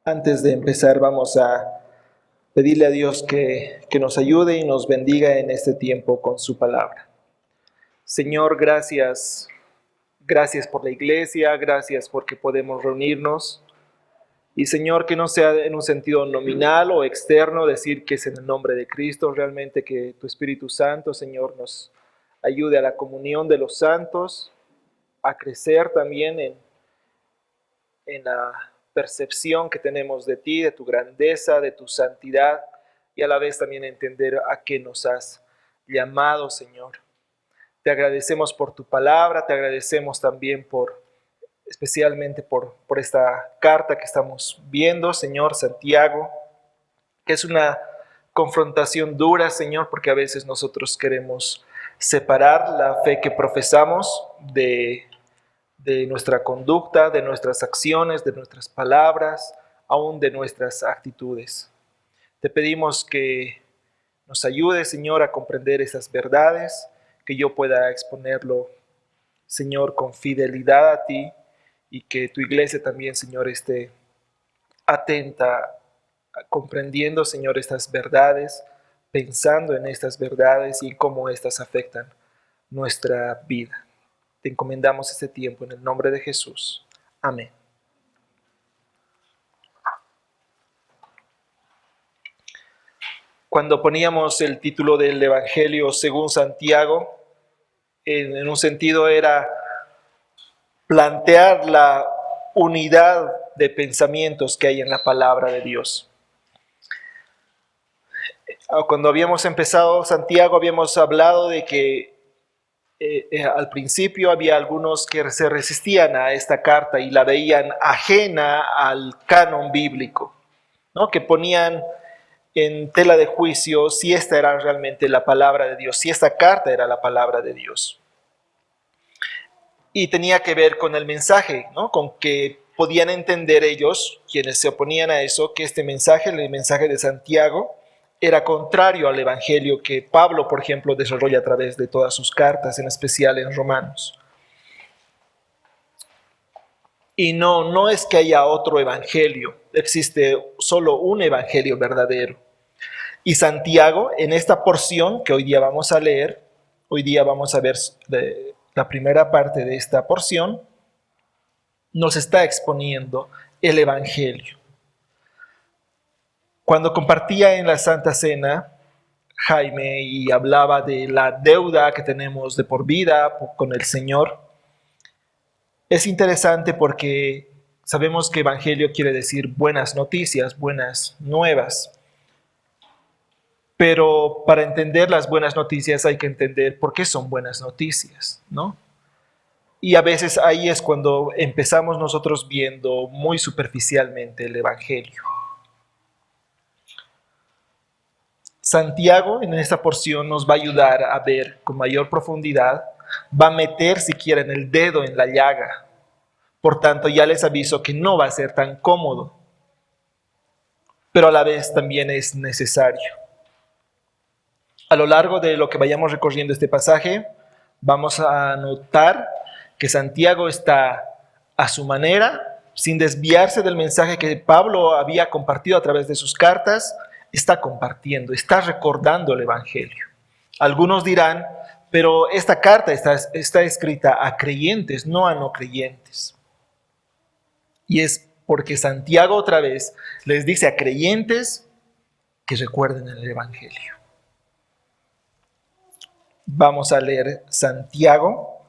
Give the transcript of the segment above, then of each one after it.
Antes de empezar, vamos a pedirle a Dios que nos ayude y nos bendiga en este tiempo con su palabra. Señor, gracias. Gracias por la iglesia, gracias porque podemos reunirnos. Y Señor, que no sea en un sentido nominal o externo decir que es en el nombre de Cristo, realmente que tu Espíritu Santo, Señor, nos ayude a la comunión de los santos, a crecer también en la percepción que tenemos de ti, de tu grandeza, de tu santidad, y a la vez también entender a qué nos has llamado, Señor. Te agradecemos por tu palabra, te agradecemos también especialmente por esta carta que estamos viendo, Señor, Santiago, que es una confrontación dura, Señor, porque a veces nosotros queremos separar la fe que profesamos de nuestra conducta, de nuestras acciones, de nuestras palabras, aún de nuestras actitudes. Te pedimos que nos ayude, Señor, a comprender esas verdades, que yo pueda exponerlo, Señor, con fidelidad a ti y que tu iglesia también, Señor, esté atenta, comprendiendo, Señor, estas verdades, pensando en estas verdades y cómo estas afectan nuestra vida. Te encomendamos este tiempo en el nombre de Jesús. Amén. Cuando poníamos el título del Evangelio según Santiago, en un sentido era plantear la unidad de pensamientos que hay en la palabra de Dios. Cuando habíamos empezado Santiago, habíamos hablado de que al principio había algunos que se resistían a esta carta y la veían ajena al canon bíblico, ¿no? Que ponían en tela de juicio si esta era realmente la palabra de Dios, si esta carta era la palabra de Dios. Y tenía que ver con el mensaje, ¿no? Con que podían entender ellos, quienes se oponían a eso, que este mensaje, el mensaje de Santiago, era contrario al evangelio que Pablo, por ejemplo, desarrolla a través de todas sus cartas, en especial en Romanos. Y no es que haya otro evangelio, existe solo un evangelio verdadero. Y Santiago, en esta porción que hoy día vamos a leer, hoy día vamos a ver la primera parte de esta porción, nos está exponiendo el evangelio. Cuando compartía en la Santa Cena, Jaime, y hablaba de la deuda que tenemos de por vida con el Señor, es interesante porque sabemos que evangelio quiere decir buenas noticias, buenas nuevas. Pero para entender las buenas noticias hay que entender por qué son buenas noticias, ¿no? Y a veces ahí es cuando empezamos nosotros viendo muy superficialmente el evangelio. Santiago en esta porción nos va a ayudar a ver con mayor profundidad, va a meter siquiera en el dedo en la llaga. Por tanto, ya les aviso que no va a ser tan cómodo, pero a la vez también es necesario. A lo largo de lo que vayamos recorriendo este pasaje, vamos a notar que Santiago está a su manera, sin desviarse del mensaje que Pablo había compartido a través de sus cartas, está compartiendo, está recordando el evangelio. Algunos dirán, pero esta carta está escrita a creyentes, no a no creyentes. Y es porque Santiago otra vez les dice a creyentes que recuerden el evangelio. Vamos a leer Santiago.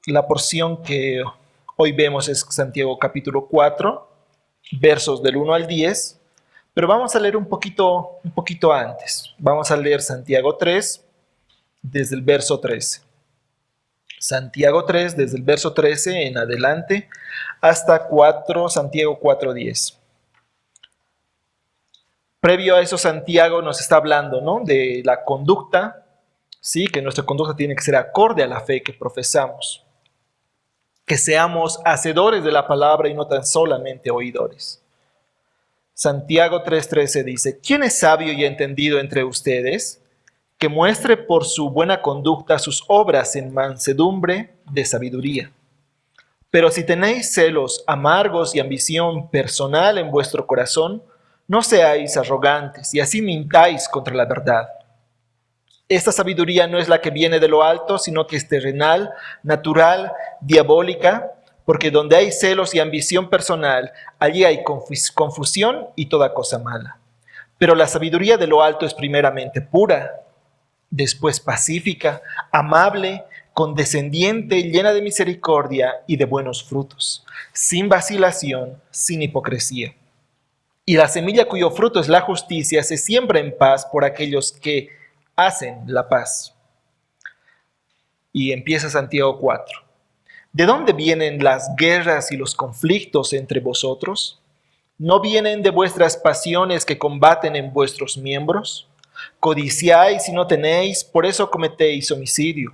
La porción que hoy vemos es Santiago capítulo 4, versos del 1 al 10, pero vamos a leer un poquito antes. Vamos a leer Santiago 3, desde el verso 13. Santiago 3, desde el verso 13 en adelante, hasta Santiago 4:10. Previo a eso, Santiago nos está hablando, ¿no?, de la conducta, ¿sí? Que nuestra conducta tiene que ser acorde a la fe que profesamos. Que seamos hacedores de la palabra y no tan solamente oidores. Santiago 3:13 dice, ¿quién es sabio y entendido entre ustedes? Que muestre por su buena conducta sus obras en mansedumbre de sabiduría. Pero si tenéis celos amargos y ambición personal en vuestro corazón, no seáis arrogantes y así mintáis contra la verdad. Esta sabiduría no es la que viene de lo alto, sino que es terrenal, natural, diabólica, porque donde hay celos y ambición personal, allí hay confusión y toda cosa mala. Pero la sabiduría de lo alto es primeramente pura, después pacífica, amable, condescendiente, llena de misericordia y de buenos frutos, sin vacilación, sin hipocresía. Y la semilla cuyo fruto es la justicia se siembra en paz por aquellos que hacen la paz. Y empieza Santiago 4. ¿De dónde vienen las guerras y los conflictos entre vosotros? ¿No vienen de vuestras pasiones que combaten en vuestros miembros? Codiciáis y no tenéis, por eso cometéis homicidio.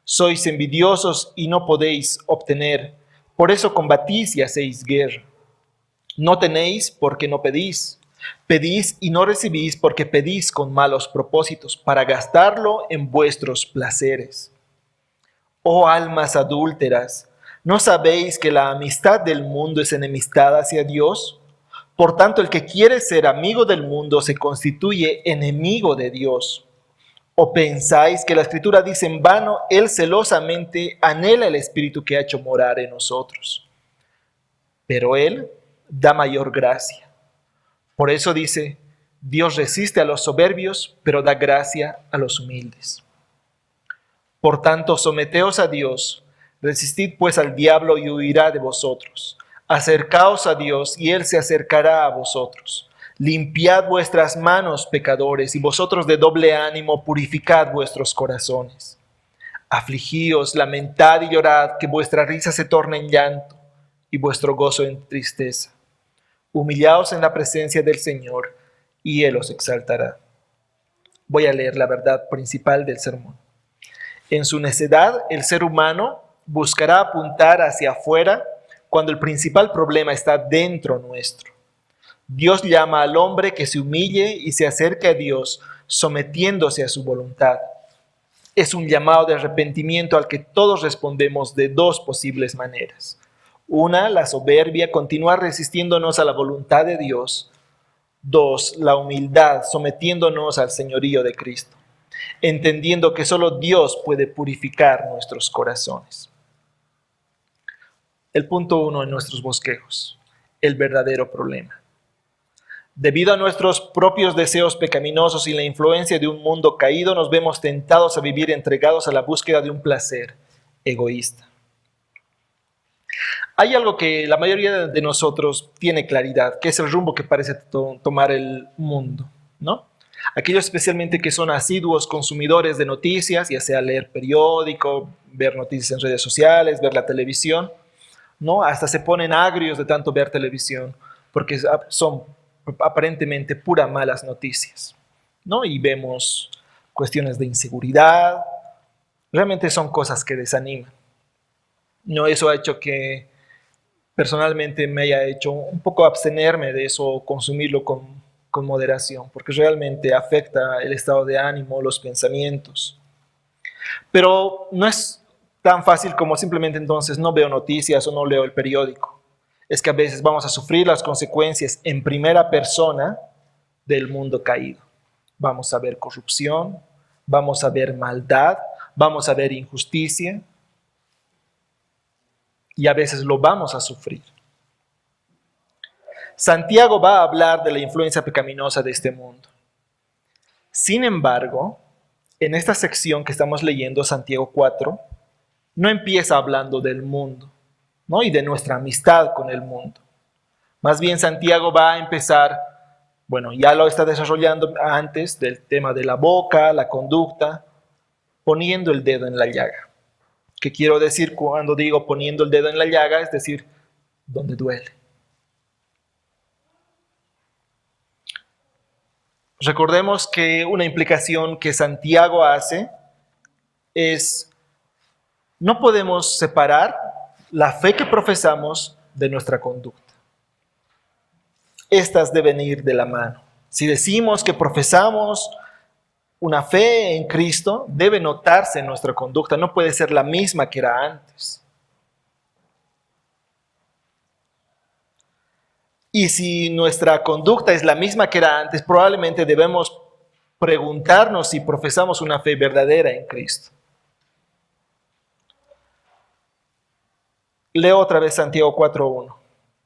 Sois envidiosos y no podéis obtener, por eso combatís y hacéis guerra. No tenéis porque no pedís. Pedís y no recibís porque pedís con malos propósitos, para gastarlo en vuestros placeres. Oh almas adúlteras, ¿no sabéis que la amistad del mundo es enemistad hacia Dios? Por tanto, el que quiere ser amigo del mundo se constituye enemigo de Dios. ¿O pensáis que la Escritura dice en vano, Él celosamente anhela el Espíritu que ha hecho morar en nosotros? Pero Él da mayor gracia. Por eso dice, Dios resiste a los soberbios, pero da gracia a los humildes. Por tanto, someteos a Dios, resistid pues al diablo y huirá de vosotros. Acercaos a Dios y Él se acercará a vosotros. Limpiad vuestras manos, pecadores, y vosotros de doble ánimo purificad vuestros corazones. Afligíos, lamentad y llorad, que vuestra risa se torne en llanto y vuestro gozo en tristeza. Humillaos en la presencia del Señor y Él os exaltará. Voy a leer la verdad principal del sermón. En su necedad, el ser humano buscará apuntar hacia afuera cuando el principal problema está dentro nuestro. Dios llama al hombre que se humille y se acerque a Dios sometiéndose a su voluntad. Es un llamado de arrepentimiento al que todos respondemos de dos posibles maneras. Una, la soberbia, continuar resistiéndonos a la voluntad de Dios. Dos, la humildad, sometiéndonos al señorío de Cristo, entendiendo que solo Dios puede purificar nuestros corazones. El punto 1 en nuestros bosquejos, el verdadero problema. Debido a nuestros propios deseos pecaminosos y la influencia de un mundo caído, nos vemos tentados a vivir entregados a la búsqueda de un placer egoísta. Hay algo que la mayoría de nosotros tiene claridad, que es el rumbo que parece tomar el mundo, ¿no? Aquellos especialmente que son asiduos consumidores de noticias, ya sea leer periódico, ver noticias en redes sociales, ver la televisión, ¿no? Hasta se ponen agrios de tanto ver televisión, porque son aparentemente puras malas noticias, ¿no? Y vemos cuestiones de inseguridad, realmente son cosas que desaniman. No, eso ha hecho que personalmente me haya hecho un poco abstenerme de eso, consumirlo con moderación, porque realmente afecta el estado de ánimo, los pensamientos. Pero no es tan fácil como simplemente entonces no veo noticias o no leo el periódico. Es que a veces vamos a sufrir las consecuencias en primera persona del mundo caído. Vamos a ver corrupción, vamos a ver maldad, vamos a ver injusticia, y a veces lo vamos a sufrir. Santiago va a hablar de la influencia pecaminosa de este mundo. Sin embargo, en esta sección que estamos leyendo, Santiago 4, no empieza hablando del mundo, ¿no? Y de nuestra amistad con el mundo. Más bien Santiago va a empezar, bueno, ya lo está desarrollando antes del tema de la boca, la conducta, poniendo el dedo en la llaga. ¿Qué quiero decir cuando digo poniendo el dedo en la llaga? Es decir, donde duele. Recordemos que una implicación que Santiago hace es, no podemos separar la fe que profesamos de nuestra conducta. Estas deben ir de la mano. Si decimos que profesamos una fe en Cristo, debe notarse en nuestra conducta, no puede ser la misma que era antes. Y si nuestra conducta es la misma que era antes, probablemente debemos preguntarnos si profesamos una fe verdadera en Cristo. Leo otra vez Santiago 4:1.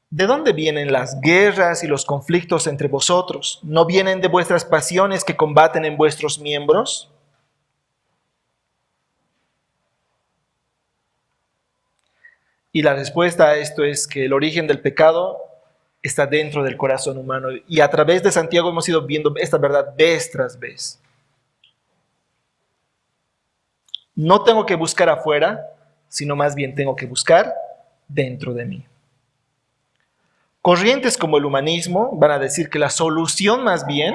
¿De dónde vienen las guerras y los conflictos entre vosotros? ¿No vienen de vuestras pasiones que combaten en vuestros miembros? Y la respuesta a esto es que el origen del pecado está dentro del corazón humano. Y a través de Santiago hemos ido viendo esta verdad vez tras vez. No tengo que buscar afuera, sino más bien tengo que buscar dentro de mí. Corrientes como el humanismo van a decir que la solución más bien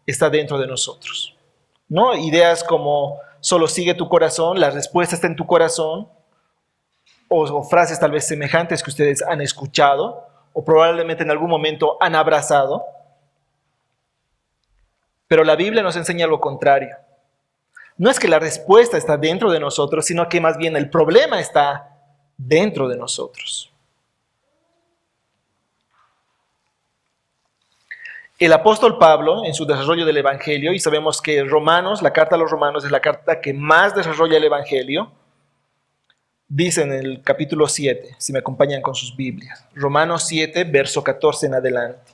está dentro de nosotros, ¿no? Ideas como solo sigue tu corazón, la respuesta está en tu corazón, o frases tal vez semejantes que ustedes han escuchado o probablemente en algún momento han abrazado. Pero la Biblia nos enseña lo contrario. No es que la respuesta está dentro de nosotros, sino que más bien el problema está dentro de nosotros. El apóstol Pablo, en su desarrollo del Evangelio, y sabemos que Romanos, la carta a los Romanos es la carta que más desarrolla el Evangelio, dice en el capítulo 7, si me acompañan con sus Biblias, Romanos 7, verso 14 en adelante.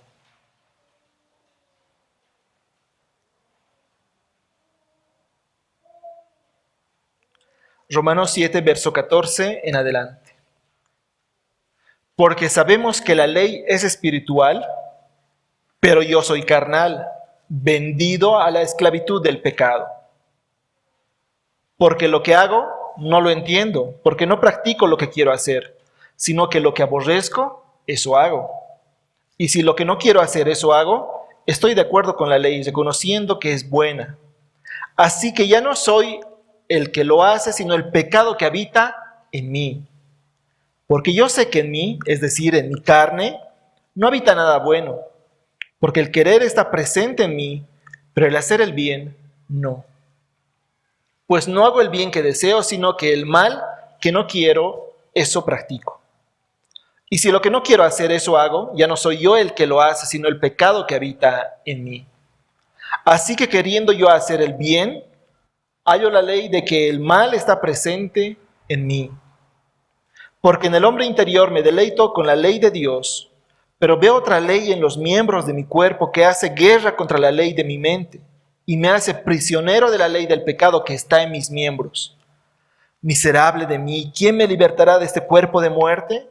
Romanos 7, verso 14 en adelante. Porque sabemos que la ley es espiritual, pero yo soy carnal, vendido a la esclavitud del pecado. Porque lo que hago no lo entiendo, porque no practico lo que quiero hacer, sino que lo que aborrezco, eso hago. Y si lo que no quiero hacer, eso hago, estoy de acuerdo con la ley, reconociendo que es buena. Así que ya no soy el que lo hace, sino el pecado que habita en mí. Porque yo sé que en mí, es decir, en mi carne, no habita nada bueno. Porque el querer está presente en mí, pero el hacer el bien, no. Pues no hago el bien que deseo, sino que el mal que no quiero, eso practico. Y si lo que no quiero hacer, eso hago, ya no soy yo el que lo hace, sino el pecado que habita en mí. Así que queriendo yo hacer el bien, hallo la ley de que el mal está presente en mí. Porque en el hombre interior me deleito con la ley de Dios, pero veo otra ley en los miembros de mi cuerpo que hace guerra contra la ley de mi mente y me hace prisionero de la ley del pecado que está en mis miembros. Miserable de mí, ¿quién me libertará de este cuerpo de muerte?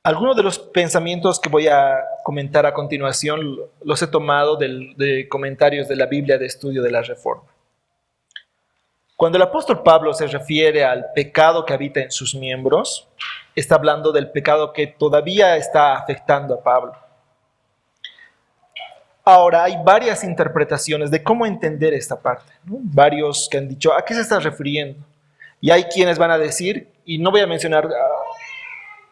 Algunos de los pensamientos que voy a comentar a continuación los he tomado de comentarios de la Biblia de Estudio de la Reforma. Cuando el apóstol Pablo se refiere al pecado que habita en sus miembros, está hablando del pecado que todavía está afectando a Pablo. Ahora, hay varias interpretaciones de cómo entender esta parte, ¿no? Varios que han dicho, ¿a qué se está refiriendo? Y hay quienes van a decir, y no voy a mencionar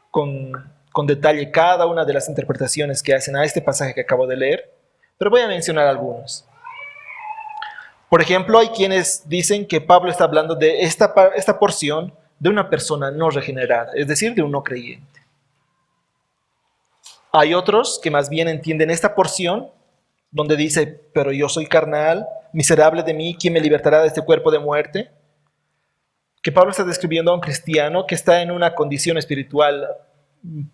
con detalle cada una de las interpretaciones que hacen a este pasaje que acabo de leer, pero voy a mencionar algunos. Por ejemplo, hay quienes dicen que Pablo está hablando de esta porción de una persona no regenerada, es decir, de un no creyente. Hay otros que más bien entienden esta porción donde dice, pero yo soy carnal, miserable de mí, ¿quién me libertará de este cuerpo de muerte? Que Pablo está describiendo a un cristiano que está en una condición espiritual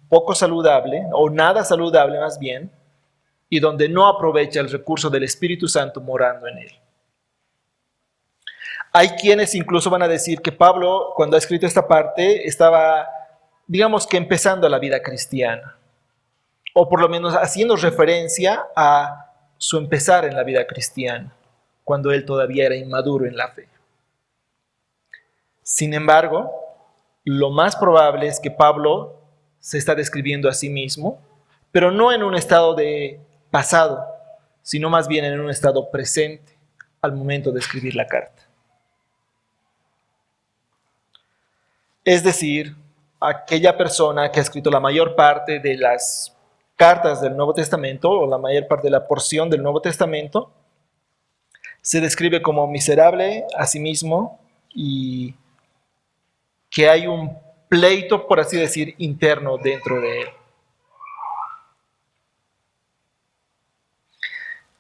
poco saludable, o nada saludable más bien, y donde no aprovecha el recurso del Espíritu Santo morando en él. Hay quienes incluso van a decir que Pablo, cuando ha escrito esta parte, estaba, digamos que empezando la vida cristiana, o por lo menos haciendo referencia a su empezar en la vida cristiana, cuando él todavía era inmaduro en la fe. Sin embargo, lo más probable es que Pablo se está describiendo a sí mismo, pero no en un estado de pasado, sino más bien en un estado presente al momento de escribir la carta. Es decir, aquella persona que ha escrito la mayor parte de las cartas del Nuevo Testamento, o la mayor parte de la porción del Nuevo Testamento, se describe como miserable a sí mismo y que hay un pleito, por así decir, interno dentro de él.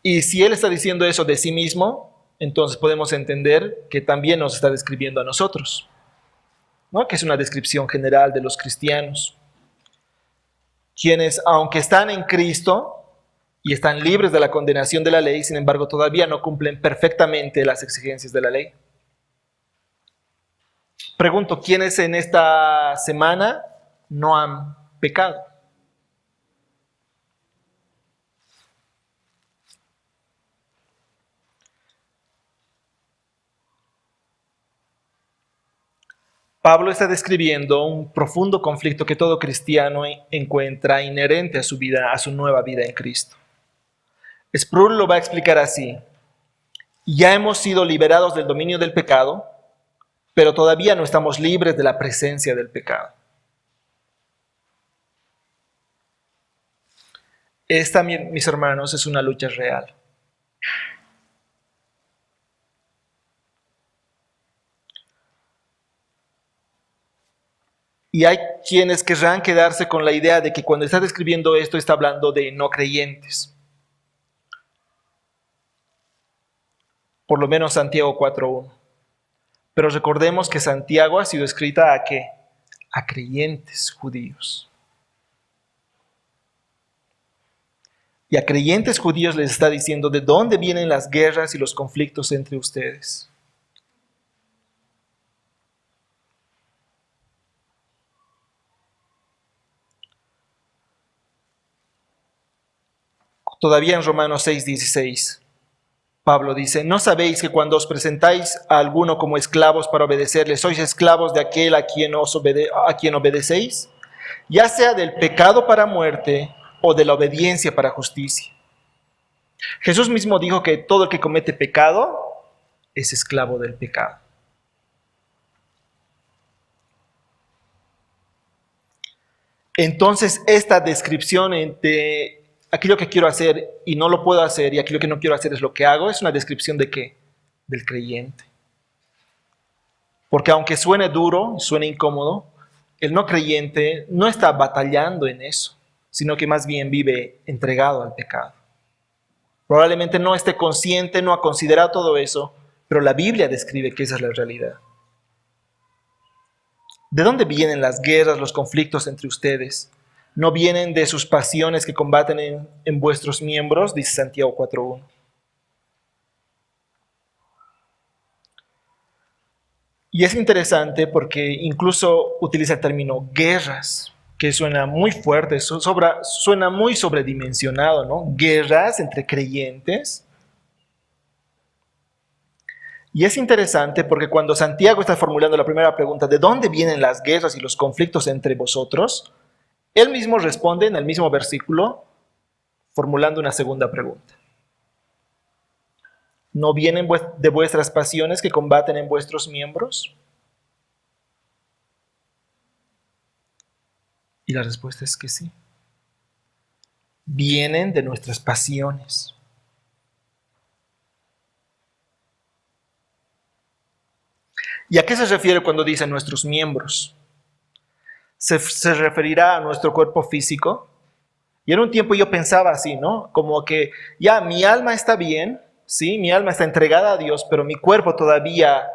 Y si él está diciendo eso de sí mismo, entonces podemos entender que también nos está describiendo a nosotros, ¿no? Que es una descripción general de los cristianos, quienes, aunque están en Cristo y están libres de la condenación de la ley, sin embargo, todavía no cumplen perfectamente las exigencias de la ley. Pregunto, ¿quiénes en esta semana no han pecado? Pablo está describiendo un profundo conflicto que todo cristiano encuentra inherente a su vida, a su nueva vida en Cristo. Sproul lo va a explicar así: ya hemos sido liberados del dominio del pecado, pero todavía no estamos libres de la presencia del pecado. Esta, mis hermanos, es una lucha real. Y hay quienes querrán quedarse con la idea de que cuando está describiendo esto está hablando de no creyentes. Por lo menos Santiago 4:1. Pero recordemos que Santiago ha sido escrita ¿a qué? A creyentes judíos. Y a creyentes judíos les está diciendo de dónde vienen las guerras y los conflictos entre ustedes. Todavía en Romanos 6:16, Pablo dice: ¿no sabéis que cuando os presentáis a alguno como esclavos para obedecerle, sois esclavos de aquel a quien obedecéis? Ya sea del pecado para muerte o de la obediencia para justicia. Jesús mismo dijo que todo el que comete pecado es esclavo del pecado. Entonces, esta descripción de aquello que quiero hacer y no lo puedo hacer y aquello que no quiero hacer es lo que hago, es una descripción ¿de qué? Del creyente. Porque aunque suene duro, suene incómodo, el no creyente no está batallando en eso, sino que más bien vive entregado al pecado. Probablemente no esté consciente, no ha considerado todo eso, pero la Biblia describe que esa es la realidad. ¿De dónde vienen las guerras, los conflictos entre ustedes? ¿No vienen de sus pasiones que combaten en vuestros miembros? Dice Santiago 4:1. Y es interesante porque incluso utiliza el término guerras, que suena muy fuerte, suena muy sobredimensionado, ¿no? Guerras entre creyentes. Y es interesante porque cuando Santiago está formulando la primera pregunta, ¿de dónde vienen las guerras y los conflictos entre vosotros?, él mismo responde en el mismo versículo formulando una segunda pregunta. ¿No vienen de vuestras pasiones que combaten en vuestros miembros? Y la respuesta es que sí. Vienen de nuestras pasiones. ¿Y a qué se refiere cuando dice nuestros miembros? ¿Se referirá a nuestro cuerpo físico? Y en un tiempo yo pensaba así, ¿no? Como que ya mi alma está bien, ¿sí? Mi alma está entregada a Dios, pero mi cuerpo todavía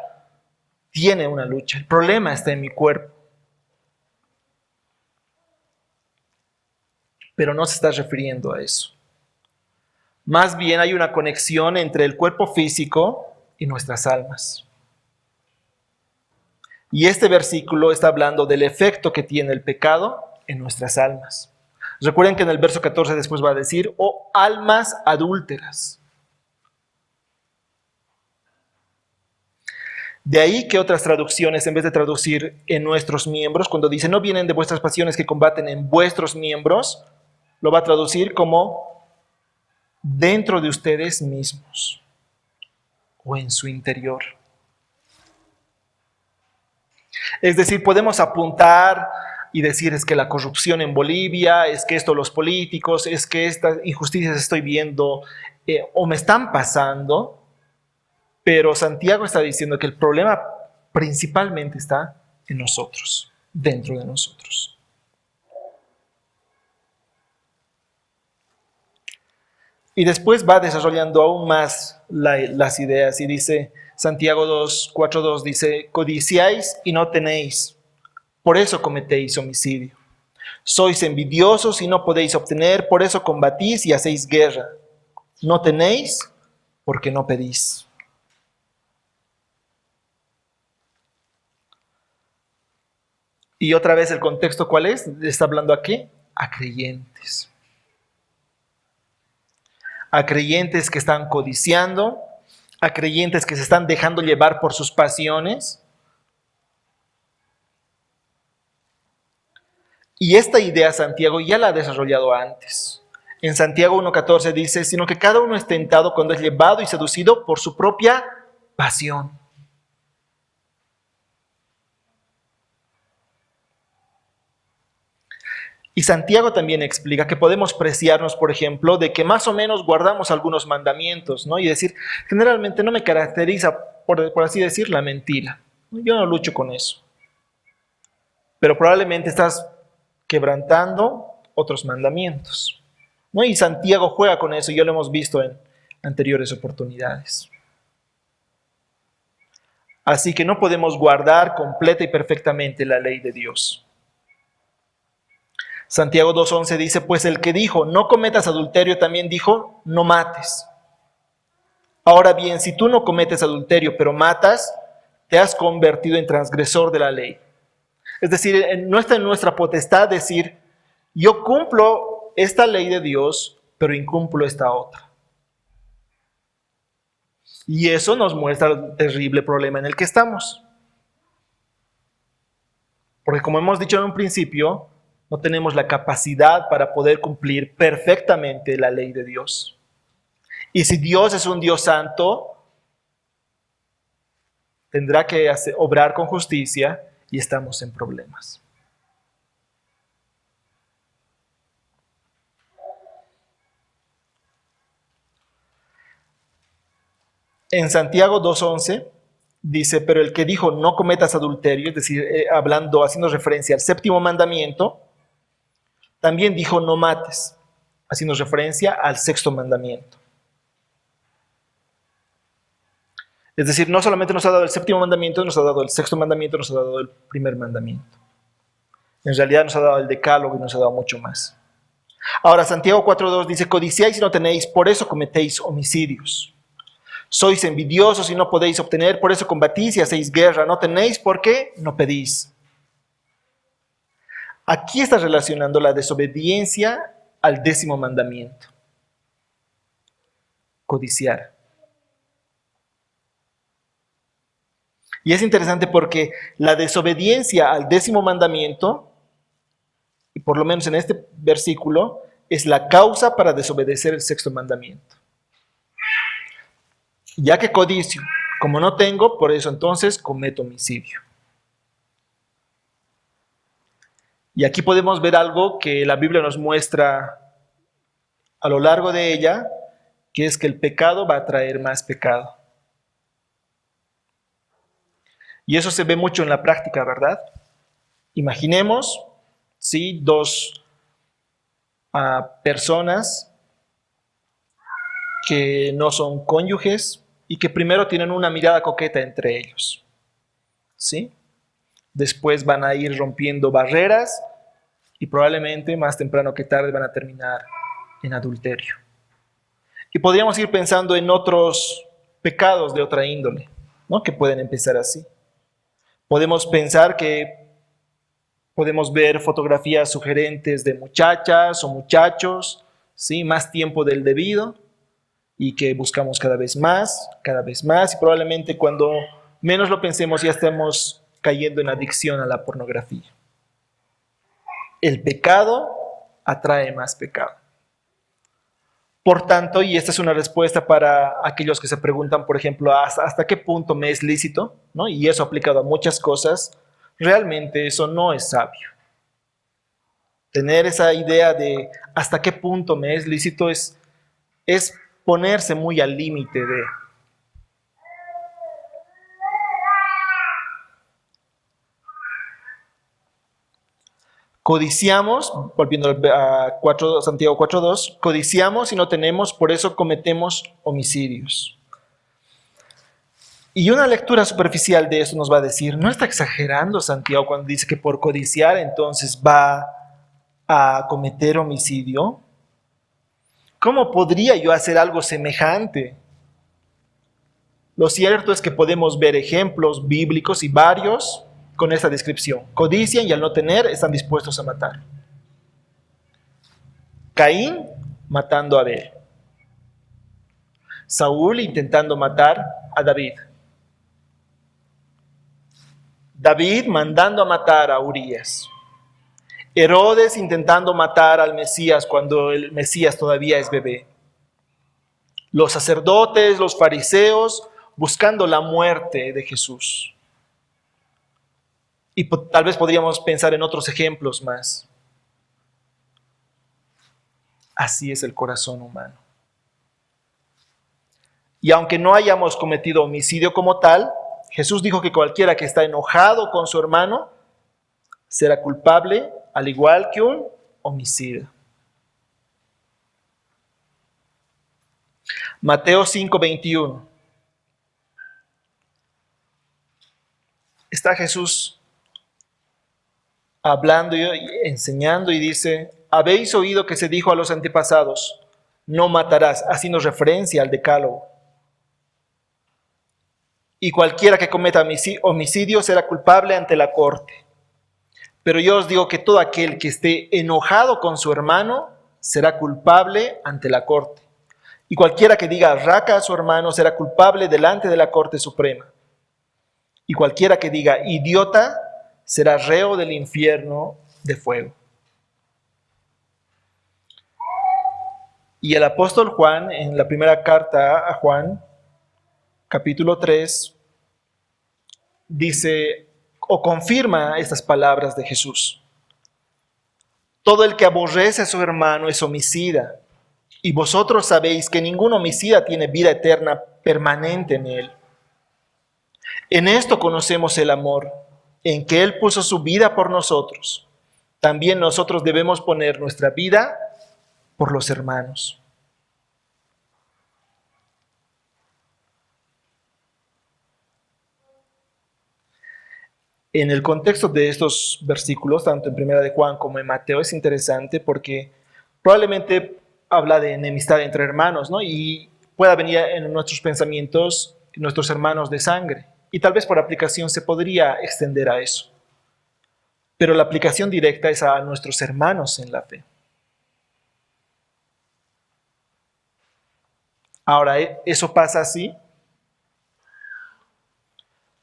tiene una lucha. El problema está en mi cuerpo. Pero no se está refiriendo a eso. Más bien hay una conexión entre el cuerpo físico y nuestras almas. Y este versículo está hablando del efecto que tiene el pecado en nuestras almas. Recuerden que en el verso 14 después va a decir: oh almas adúlteras. De ahí que otras traducciones, en vez de traducir en nuestros miembros, cuando dice no vienen de vuestras pasiones que combaten en vuestros miembros, lo va a traducir como dentro de ustedes mismos o en su interior. Es decir, podemos apuntar y decir es que la corrupción en Bolivia, es que esto los políticos, es que estas injusticias estoy viendo o me están pasando, pero Santiago está diciendo que el problema principalmente está en nosotros. dentro de nosotros. Y después va desarrollando aún más las ideas y dice, Santiago 2, 4:2 dice, codiciáis y no tenéis, por eso cometéis homicidio. Sois envidiosos y no podéis obtener, por eso combatís y hacéis guerra. No tenéis porque no pedís. Y otra vez el contexto, ¿cuál es? Está hablando aquí a creyentes. A creyentes que están codiciando, a creyentes que se están dejando llevar por sus pasiones. Y esta idea Santiago ya la ha desarrollado antes. En Santiago 1:14 dice, sino que cada uno es tentado cuando es llevado y seducido por su propia pasión. Y Santiago también explica que podemos preciarnos, por ejemplo, de que más o menos guardamos algunos mandamientos, ¿no? Y decir, generalmente no me caracteriza, por así decir, la mentira. Yo no lucho con eso. Pero probablemente estás quebrantando otros mandamientos, ¿no? Y Santiago juega con eso, ya lo hemos visto en anteriores oportunidades. Así que no podemos guardar completa y perfectamente la ley de Dios. Santiago 2:11 dice, pues el que dijo, no cometas adulterio, también dijo, no mates. Ahora bien, si tú no cometes adulterio, pero matas, te has convertido en transgresor de la ley. Es decir, no está en nuestra potestad decir, yo cumplo esta ley de Dios, pero incumplo esta otra. Y eso nos muestra el terrible problema en el que estamos. Porque como hemos dicho en un principio, no tenemos la capacidad para poder cumplir perfectamente la ley de Dios. Y si Dios es un Dios santo, tendrá que obrar con justicia y estamos en problemas. En Santiago 2:11 dice, pero el que dijo no cometas adulterio, es decir, haciendo referencia al séptimo mandamiento, también dijo no mates, haciendo referencia al sexto mandamiento. Es decir, no solamente nos ha dado el séptimo mandamiento, nos ha dado el sexto mandamiento, nos ha dado el primer mandamiento. En realidad nos ha dado el decálogo y nos ha dado mucho más. Ahora, Santiago 4:2 dice, codiciáis y no tenéis, por eso cometéis homicidios. Sois envidiosos y no podéis obtener, por eso combatís y hacéis guerra. No tenéis porque no pedís. Aquí está relacionando la desobediencia al 10º mandamiento. Codiciar. Y es interesante porque la desobediencia al 10º mandamiento, y por lo menos en este versículo, es la causa para desobedecer el 6º mandamiento. Ya que codicio, como no tengo, por eso entonces cometo homicidio. Y aquí podemos ver algo que la Biblia nos muestra a lo largo de ella, que es que el pecado va a traer más pecado. Y eso se ve mucho en la práctica, ¿verdad? Imaginemos, ¿sí? Dos personas que no son cónyuges y que primero tienen una mirada coqueta entre ellos, ¿sí? Después van a ir rompiendo barreras y probablemente más temprano que tarde van a terminar en adulterio. Y podríamos ir pensando en otros pecados de otra índole, ¿no? Que pueden empezar así. Podemos pensar que podemos ver fotografías sugerentes de muchachas o muchachos, ¿sí? Más tiempo del debido y que buscamos cada vez más, y probablemente cuando menos lo pensemos ya estemos cayendo en adicción a la pornografía. El pecado atrae más pecado. Por tanto, y esta es una respuesta para aquellos que se preguntan, por ejemplo, ¿hasta qué punto me es lícito? ¿No? Y eso aplicado a muchas cosas, realmente eso no es sabio. Tener esa idea de hasta qué punto me es lícito es ponerse muy al límite de. Codiciamos, volviendo a Santiago 4:2, codiciamos y no tenemos, por eso cometemos homicidios. Y una lectura superficial de eso nos va a decir, ¿no está exagerando Santiago cuando dice que por codiciar entonces va a cometer homicidio? ¿Cómo podría yo hacer algo semejante? Lo cierto es que podemos ver ejemplos bíblicos y varios con esta descripción. Codician y al no tener están dispuestos a matar. Caín matando a Abel. Saúl intentando matar a David. David mandando a matar a Urías. Herodes intentando matar al Mesías cuando el Mesías todavía es bebé. Los sacerdotes, los fariseos, buscando la muerte de Jesús. Y tal vez podríamos pensar en otros ejemplos más. Así es el corazón humano. Y aunque no hayamos cometido homicidio como tal, Jesús dijo que cualquiera que está enojado con su hermano será culpable al igual que un homicida. Mateo 5:21. Está Jesús hablando y enseñando y dice, habéis oído que se dijo a los antepasados, no matarás, haciendo referencia al decálogo. Y cualquiera que cometa homicidio será culpable ante la corte. Pero yo os digo que todo aquel que esté enojado con su hermano será culpable ante la corte. Y cualquiera que diga raca a su hermano será culpable delante de la Corte Suprema. Y cualquiera que diga idiota será reo del infierno de fuego. Y el apóstol Juan, en la primera carta a Juan, capítulo 3, dice o confirma estas palabras de Jesús. Todo el que aborrece a su hermano es homicida, y vosotros sabéis que ningún homicida tiene vida eterna permanente en él. En esto conocemos el amor, en que Él puso su vida por nosotros. También nosotros debemos poner nuestra vida por los hermanos. En el contexto de estos versículos, tanto en Primera de Juan como en Mateo, es interesante porque probablemente habla de enemistad entre hermanos, ¿no? Y pueda venir en nuestros pensamientos nuestros hermanos de sangre. Y tal vez por aplicación se podría extender a eso. Pero la aplicación directa es a nuestros hermanos en la fe. Ahora, ¿eso pasa así?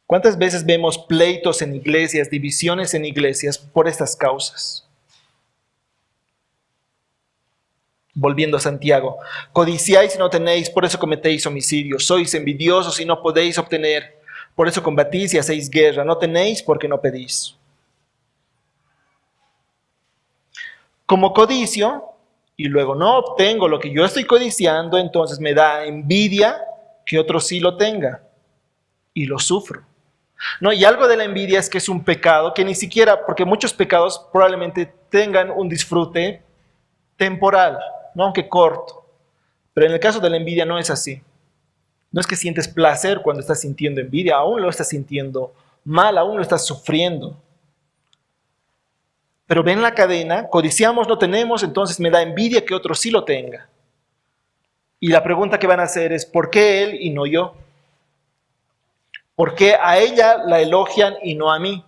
¿Cuántas veces vemos pleitos en iglesias, divisiones en iglesias por estas causas? Volviendo a Santiago, codiciáis y no tenéis, por eso cometéis homicidio. Sois envidiosos y no podéis obtener, por eso combatís y hacéis guerra. No tenéis porque no pedís. Como codicio y luego no obtengo lo que yo estoy codiciando, entonces me da envidia que otro sí lo tenga y lo sufro. No, y algo de la envidia es que es un pecado que ni siquiera, porque muchos pecados probablemente tengan un disfrute temporal, no aunque corto. Pero en el caso de la envidia no es así. No es que sientes placer cuando estás sintiendo envidia, aún lo estás sintiendo mal, aún lo estás sufriendo. Pero ven la cadena, codiciamos, no tenemos, entonces me da envidia que otro sí lo tenga. Y la pregunta que van a hacer es, ¿por qué él y no yo? ¿Por qué a ella la elogian y no a mí?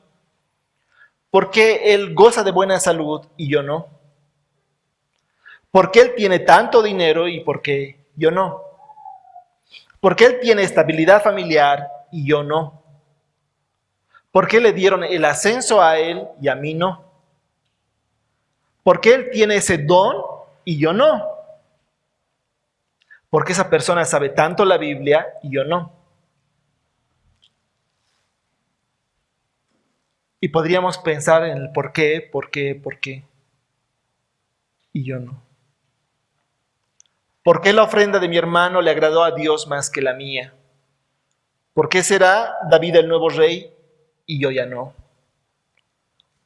¿Por qué él goza de buena salud y yo no? ¿Por qué él tiene tanto dinero y por qué yo no? ¿Por qué él tiene estabilidad familiar y yo no? ¿Por qué le dieron el ascenso a él y a mí no? ¿Por qué él tiene ese don y yo no? ¿Por qué esa persona sabe tanto la Biblia y yo no? Y podríamos pensar en el por qué, y yo no. ¿Por qué la ofrenda de mi hermano le agradó a Dios más que la mía? ¿Por qué será David el nuevo rey y yo ya no?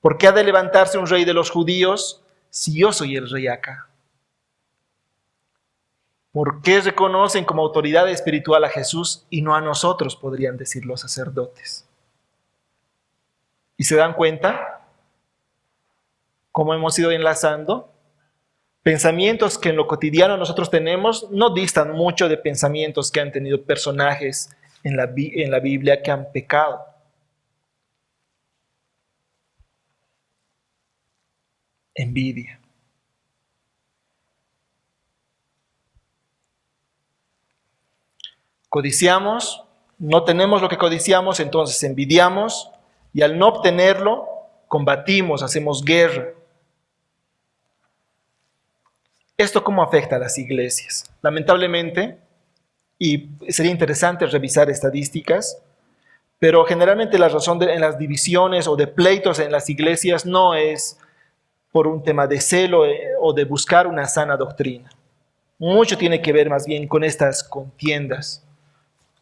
¿Por qué ha de levantarse un rey de los judíos si yo soy el rey acá? ¿Por qué reconocen como autoridad espiritual a Jesús y no a nosotros, podrían decir los sacerdotes? ¿Y se dan cuenta cómo hemos ido enlazando? Pensamientos que en lo cotidiano nosotros tenemos no distan mucho de pensamientos que han tenido personajes en la Biblia que han pecado. Envidia. Codiciamos, no tenemos lo que codiciamos, entonces envidiamos y al no obtenerlo, combatimos, hacemos guerra. ¿Esto cómo afecta a las iglesias? Lamentablemente, y sería interesante revisar estadísticas, pero generalmente la razón en las divisiones o de pleitos en las iglesias no es por un tema de celo o de buscar una sana doctrina. Mucho tiene que ver más bien con estas contiendas,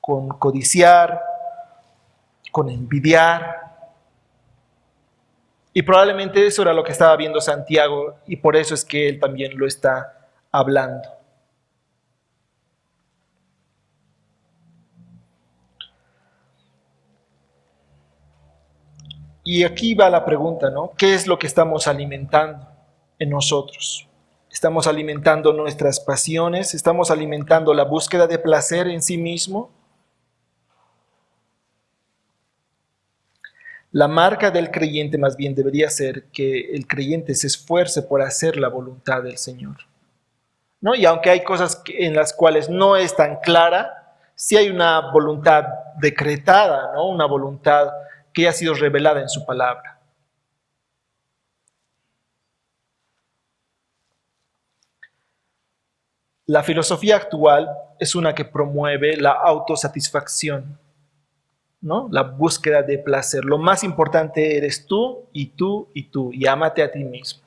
con codiciar, con envidiar. Y probablemente eso era lo que estaba viendo Santiago y por eso es que él también lo está hablando. Y aquí va la pregunta, ¿no? ¿Qué es lo que estamos alimentando en nosotros? ¿Estamos alimentando nuestras pasiones? ¿Estamos alimentando la búsqueda de placer en sí mismo? La marca del creyente más bien debería ser que el creyente se esfuerce por hacer la voluntad del Señor, ¿no? Y aunque hay cosas en las cuales no es tan clara, sí hay una voluntad decretada, ¿no? Una voluntad que ha sido revelada en su palabra. La filosofía actual es una que promueve la autosatisfacción, ¿no? La búsqueda de placer. Lo más importante eres tú y tú y tú, y ámate a ti mismo.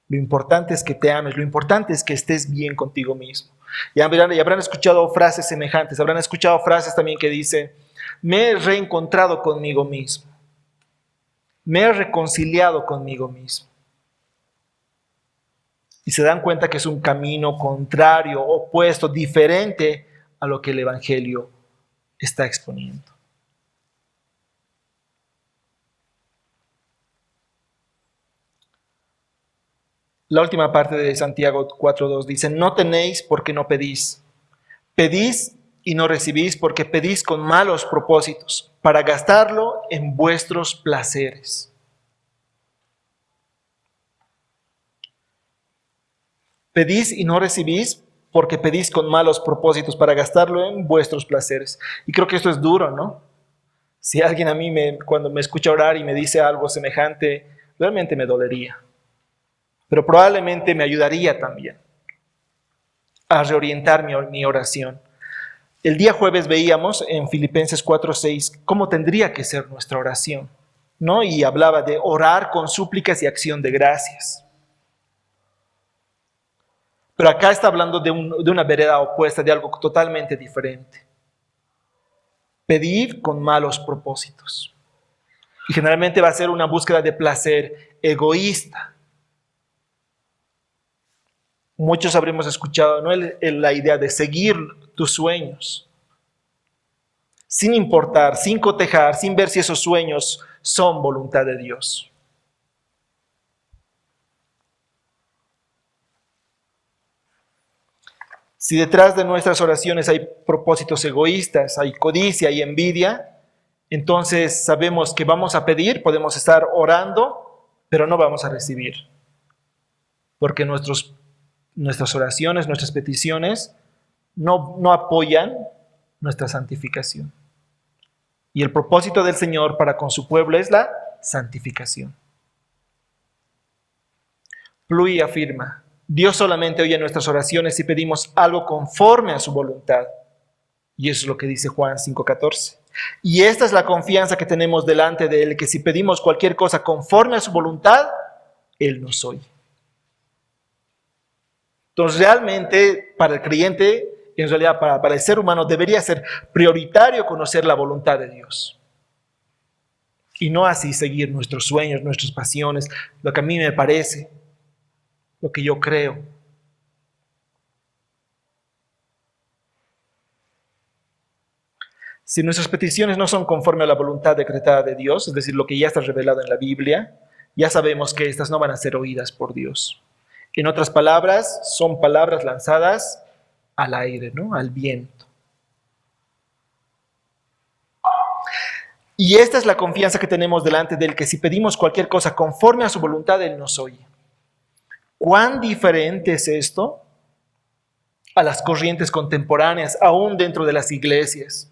Lo importante es que te ames, lo importante es que estés bien contigo mismo. Y habrán escuchado frases semejantes, habrán escuchado frases también que dicen, me he reencontrado conmigo mismo, me he reconciliado conmigo mismo. Y se dan cuenta que es un camino contrario, opuesto, diferente a lo que el Evangelio está exponiendo. La última parte de Santiago 4:2 dice, no tenéis porque no pedís. Pedís y no recibís porque pedís con malos propósitos, para gastarlo en vuestros placeres. Pedís y no recibís porque pedís con malos propósitos, para gastarlo en vuestros placeres. Y creo que esto es duro, ¿no? Si alguien a mí, cuando me escucha orar y me dice algo semejante, realmente me dolería. Pero probablemente me ayudaría también a reorientar mi oración. El día jueves veíamos en Filipenses 4:6 cómo tendría que ser nuestra oración, ¿no? Y hablaba de orar con súplicas y acción de gracias. Pero acá está hablando de una vereda opuesta, de algo totalmente diferente. Pedir con malos propósitos. Y generalmente va a ser una búsqueda de placer egoísta. Muchos habremos escuchado, ¿no? La idea de seguir tus sueños, sin importar, sin cotejar, sin ver si esos sueños son voluntad de Dios. Si detrás de nuestras oraciones hay propósitos egoístas, hay codicia y envidia, entonces sabemos que vamos a pedir, podemos estar orando, pero no vamos a recibir. Porque nuestras oraciones, nuestras peticiones no apoyan nuestra santificación. Y el propósito del Señor para con su pueblo es la santificación. Plui afirma, Dios solamente oye nuestras oraciones si pedimos algo conforme a su voluntad. Y eso es lo que dice Juan 5:14. Y esta es la confianza que tenemos delante de Él, que si pedimos cualquier cosa conforme a su voluntad, Él nos oye. Entonces realmente para el creyente, en realidad para el ser humano, debería ser prioritario conocer la voluntad de Dios. y no así seguir nuestros sueños, nuestras pasiones, lo que a mí me parece, lo que yo creo. Si nuestras peticiones no son conforme a la voluntad decretada de Dios, es decir, lo que ya está revelado en la Biblia, ya sabemos que estas no van a ser oídas por Dios. En otras palabras, son palabras lanzadas al aire, ¿no? Al viento. Y esta es la confianza que tenemos delante de Él, que si pedimos cualquier cosa conforme a su voluntad, Él nos oye. ¿Cuán diferente es esto a las corrientes contemporáneas, aún dentro de las iglesias,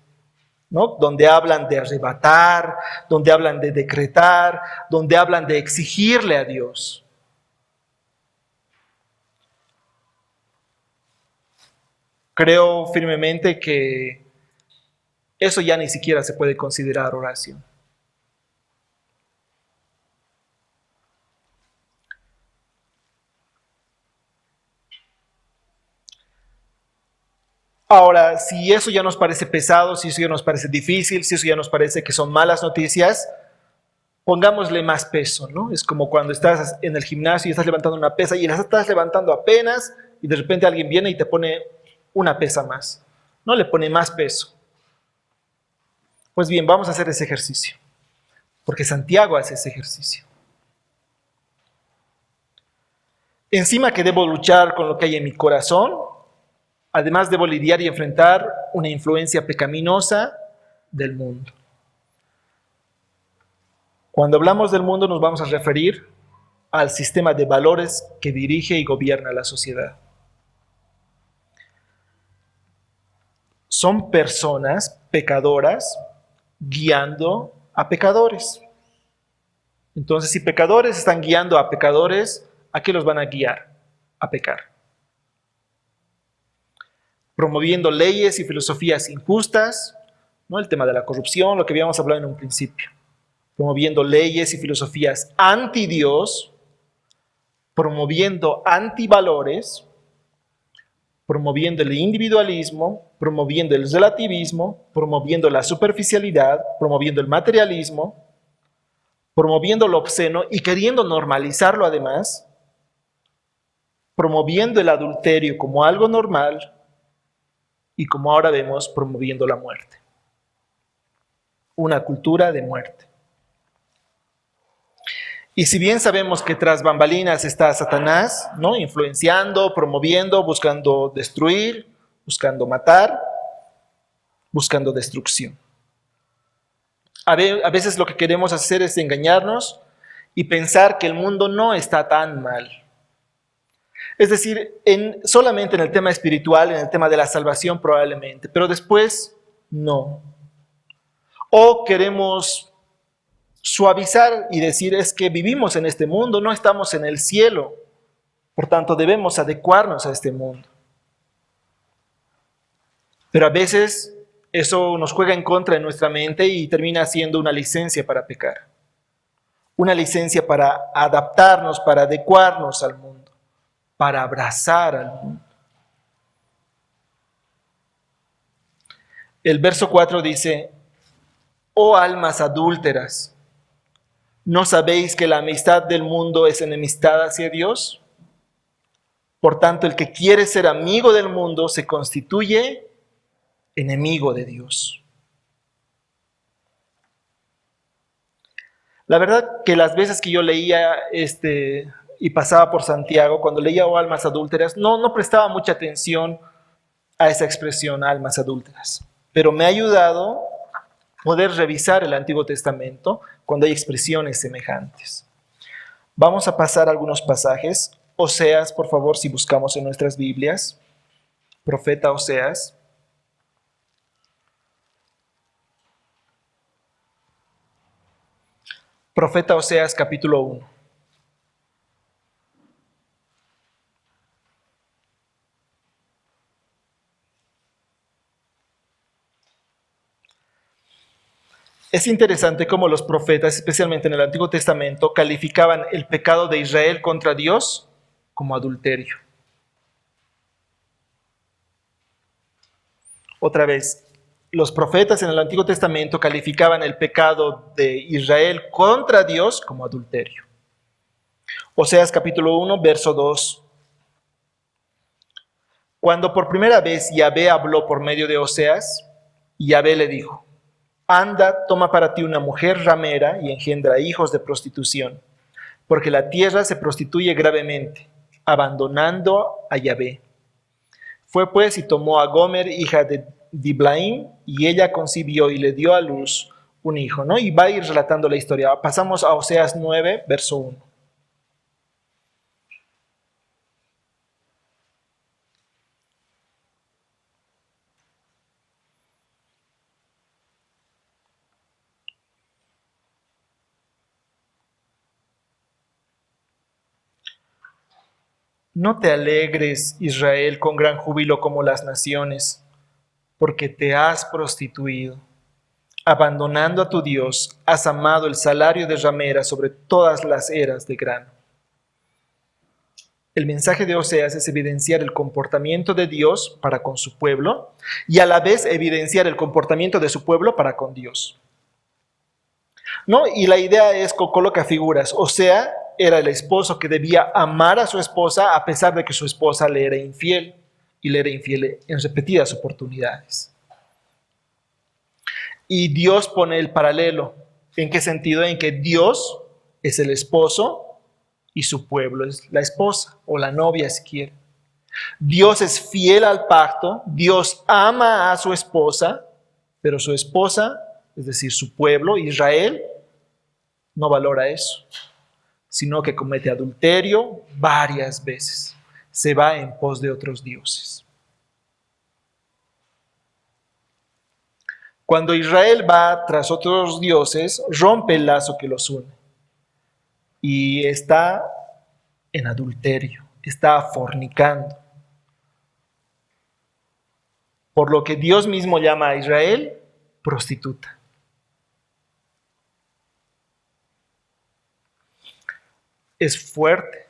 ¿no? Donde hablan de arrebatar, donde hablan de decretar, donde hablan de exigirle a Dios? Creo firmemente que eso ya ni siquiera se puede considerar oración. Ahora, si eso ya nos parece pesado, si eso ya nos parece difícil, si eso ya nos parece que son malas noticias, pongámosle más peso, ¿no? Es como cuando estás en el gimnasio y estás levantando una pesa y la estás levantando apenas y de repente alguien viene y te pone una pesa más, ¿no? Le pone más peso. Pues bien, vamos a hacer ese ejercicio, porque Santiago hace ese ejercicio. Encima que debo luchar con lo que hay en mi corazón, además debo lidiar y enfrentar una influencia pecaminosa del mundo. Cuando hablamos del mundo nos vamos a referir al sistema de valores que dirige y gobierna la sociedad. Son personas pecadoras guiando a pecadores. Entonces, si pecadores están guiando a pecadores, ¿a qué los van a guiar? A pecar. Promoviendo leyes y filosofías injustas, ¿no? El tema de la corrupción, lo que habíamos hablado en un principio. Promoviendo leyes y filosofías anti-Dios, promoviendo antivalores, promoviendo el individualismo, promoviendo el relativismo, promoviendo la superficialidad, promoviendo el materialismo, promoviendo lo obsceno y queriendo normalizarlo además, promoviendo el adulterio como algo normal y, como ahora vemos, promoviendo la muerte. Una cultura de muerte. Y si bien sabemos que tras bambalinas está Satanás, ¿no? Influenciando, promoviendo, buscando destruir, buscando matar, buscando destrucción. A veces lo que queremos hacer es engañarnos y pensar que el mundo no está tan mal. Es decir, solamente en el tema espiritual, en el tema de la salvación probablemente, pero después no. O queremos suavizar y decir es que vivimos en este mundo, no estamos en el cielo, por tanto debemos adecuarnos a este mundo. Pero a veces eso nos juega en contra en nuestra mente y termina siendo una licencia para pecar. Una licencia para adaptarnos, para adecuarnos al mundo, para abrazar al mundo. El verso 4 dice: oh almas adúlteras, ¿no sabéis que la amistad del mundo es enemistad hacia Dios? Por tanto, el que quiere ser amigo del mundo se constituye enemigo de Dios. La verdad que las veces que yo leía y pasaba por Santiago, cuando leía "oh almas adúlteras", no prestaba mucha atención a esa expresión, almas adúlteras. Pero me ha ayudado poder revisar el Antiguo Testamento cuando hay expresiones semejantes. Vamos a pasar algunos pasajes. Oseas, por favor, si buscamos en nuestras Biblias. Profeta Oseas. Profeta Oseas, capítulo 1. Es interesante cómo los profetas, especialmente en el Antiguo Testamento, calificaban el pecado de Israel contra Dios como adulterio. Otra vez, los profetas en el Antiguo Testamento calificaban el pecado de Israel contra Dios como adulterio. Oseas capítulo 1, verso 2. Cuando por primera vez Yahvé habló por medio de Oseas, Yahvé le dijo: anda, toma para ti una mujer ramera y engendra hijos de prostitución, porque la tierra se prostituye gravemente, abandonando a Yahvé. Fue pues y tomó a Gomer, hija de Diblaim, y ella concibió y le dio a luz un hijo, ¿no? Y va a ir relatando la historia. Pasamos a Oseas 9, verso 1. No te alegres, Israel, con gran júbilo como las naciones, porque te has prostituido. Abandonando a tu Dios, has amado el salario de ramera sobre todas las eras de grano. El mensaje de Oseas es evidenciar el comportamiento de Dios para con su pueblo y a la vez evidenciar el comportamiento de su pueblo para con Dios. ¿No? Y la idea es que coloca figuras. Osea era el esposo que debía amar a su esposa a pesar de que su esposa le era infiel, y le era infiel en repetidas oportunidades. Y Dios pone el paralelo. ¿En qué sentido? En que Dios es el esposo y su pueblo es la esposa o la novia, si quiere. Dios es fiel al pacto, Dios ama a su esposa, pero su esposa, es decir, su pueblo, Israel, no valora eso, sino que comete adulterio varias veces. Se va en pos de otros dioses. Cuando Israel va tras otros dioses, rompe el lazo que los une. Y está en adulterio, está fornicando. Por lo que Dios mismo llama a Israel prostituta. Es fuerte.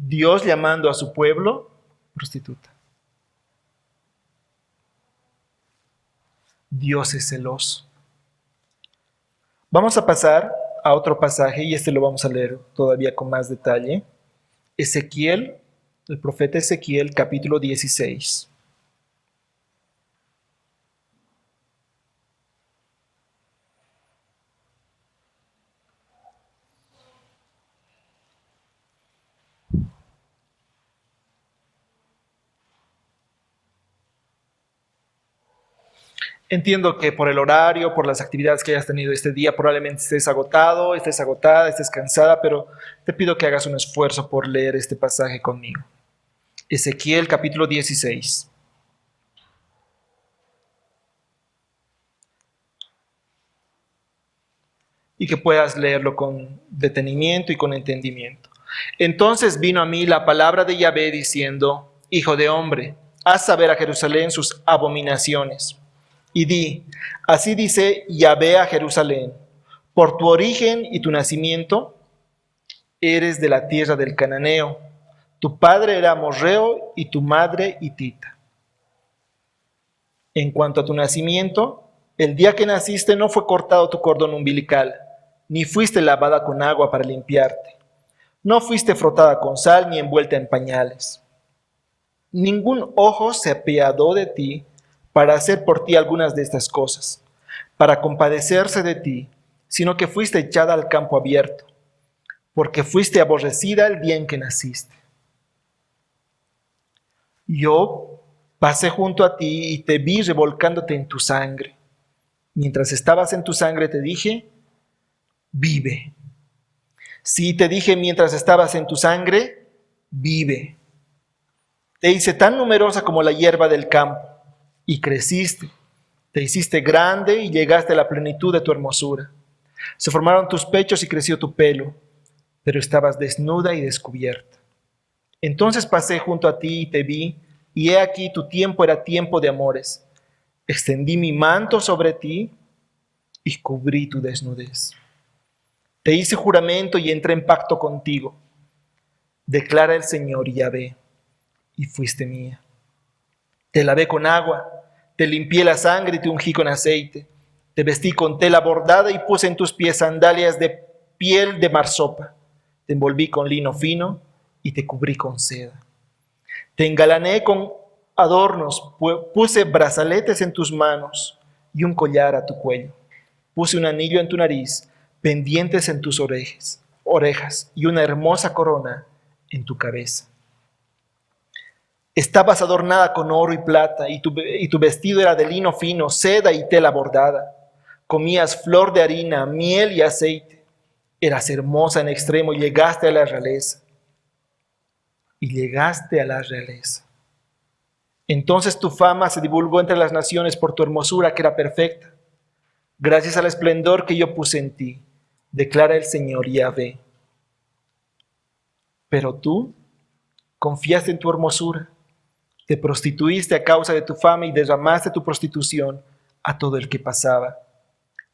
Dios llamando a su pueblo prostituta. Dios es celoso. Vamos a pasar a otro pasaje y este lo vamos a leer todavía con más detalle. Ezequiel, el profeta Ezequiel, capítulo 16. Entiendo que por el horario, por las actividades que hayas tenido este día, probablemente estés agotado, estés agotada, estés cansada, pero te pido que hagas un esfuerzo por leer este pasaje conmigo. Ezequiel capítulo 16. Y que puedas leerlo con detenimiento y con entendimiento. Entonces vino a mí la palabra de Yahvé diciendo: Hijo de hombre, haz saber a Jerusalén sus abominaciones. Y di: así dice Yahvé a Jerusalén: por tu origen y tu nacimiento, eres de la tierra del cananeo. Tu padre era amorreo y tu madre hitita. En cuanto a tu nacimiento, el día que naciste no fue cortado tu cordón umbilical, ni fuiste lavada con agua para limpiarte. No fuiste frotada con sal ni envuelta en pañales. Ningún ojo se apiadó de ti para hacer por ti algunas de estas cosas, para compadecerse de ti, sino que fuiste echada al campo abierto, porque fuiste aborrecida el día en que naciste. Yo pasé junto a ti y te vi revolcándote en tu sangre. Mientras estabas en tu sangre te dije: vive. Sí, te dije mientras estabas en tu sangre: vive. Te hice tan numerosa como la hierba del campo, y creciste, te hiciste grande y llegaste a la plenitud de tu hermosura. Se formaron tus pechos y creció tu pelo, pero estabas desnuda y descubierta. Entonces pasé junto a ti y te vi, y he aquí tu tiempo era tiempo de amores. Extendí mi manto sobre ti y cubrí tu desnudez. Te hice juramento y entré en pacto contigo, declara el Señor Yahvé, y fuiste mía. Te lavé con agua, te limpié la sangre y te ungí con aceite. Te vestí con tela bordada y puse en tus pies sandalias de piel de marsopa. Te envolví con lino fino y te cubrí con seda. Te engalané con adornos, puse brazaletes en tus manos y un collar a tu cuello. Puse un anillo en tu nariz, pendientes en tus orejas y una hermosa corona en tu cabeza. Estabas adornada con oro y plata y tu vestido era de lino fino, seda y tela bordada. Comías flor de harina, miel y aceite. Eras hermosa en extremo y llegaste a la realeza. Entonces tu fama se divulgó entre las naciones por tu hermosura que era perfecta. Gracias al esplendor que yo puse en ti, declara el Señor Yahvé. Pero tú confiaste en tu hermosura, te prostituiste a causa de tu fama y derramaste tu prostitución a todo el que pasaba,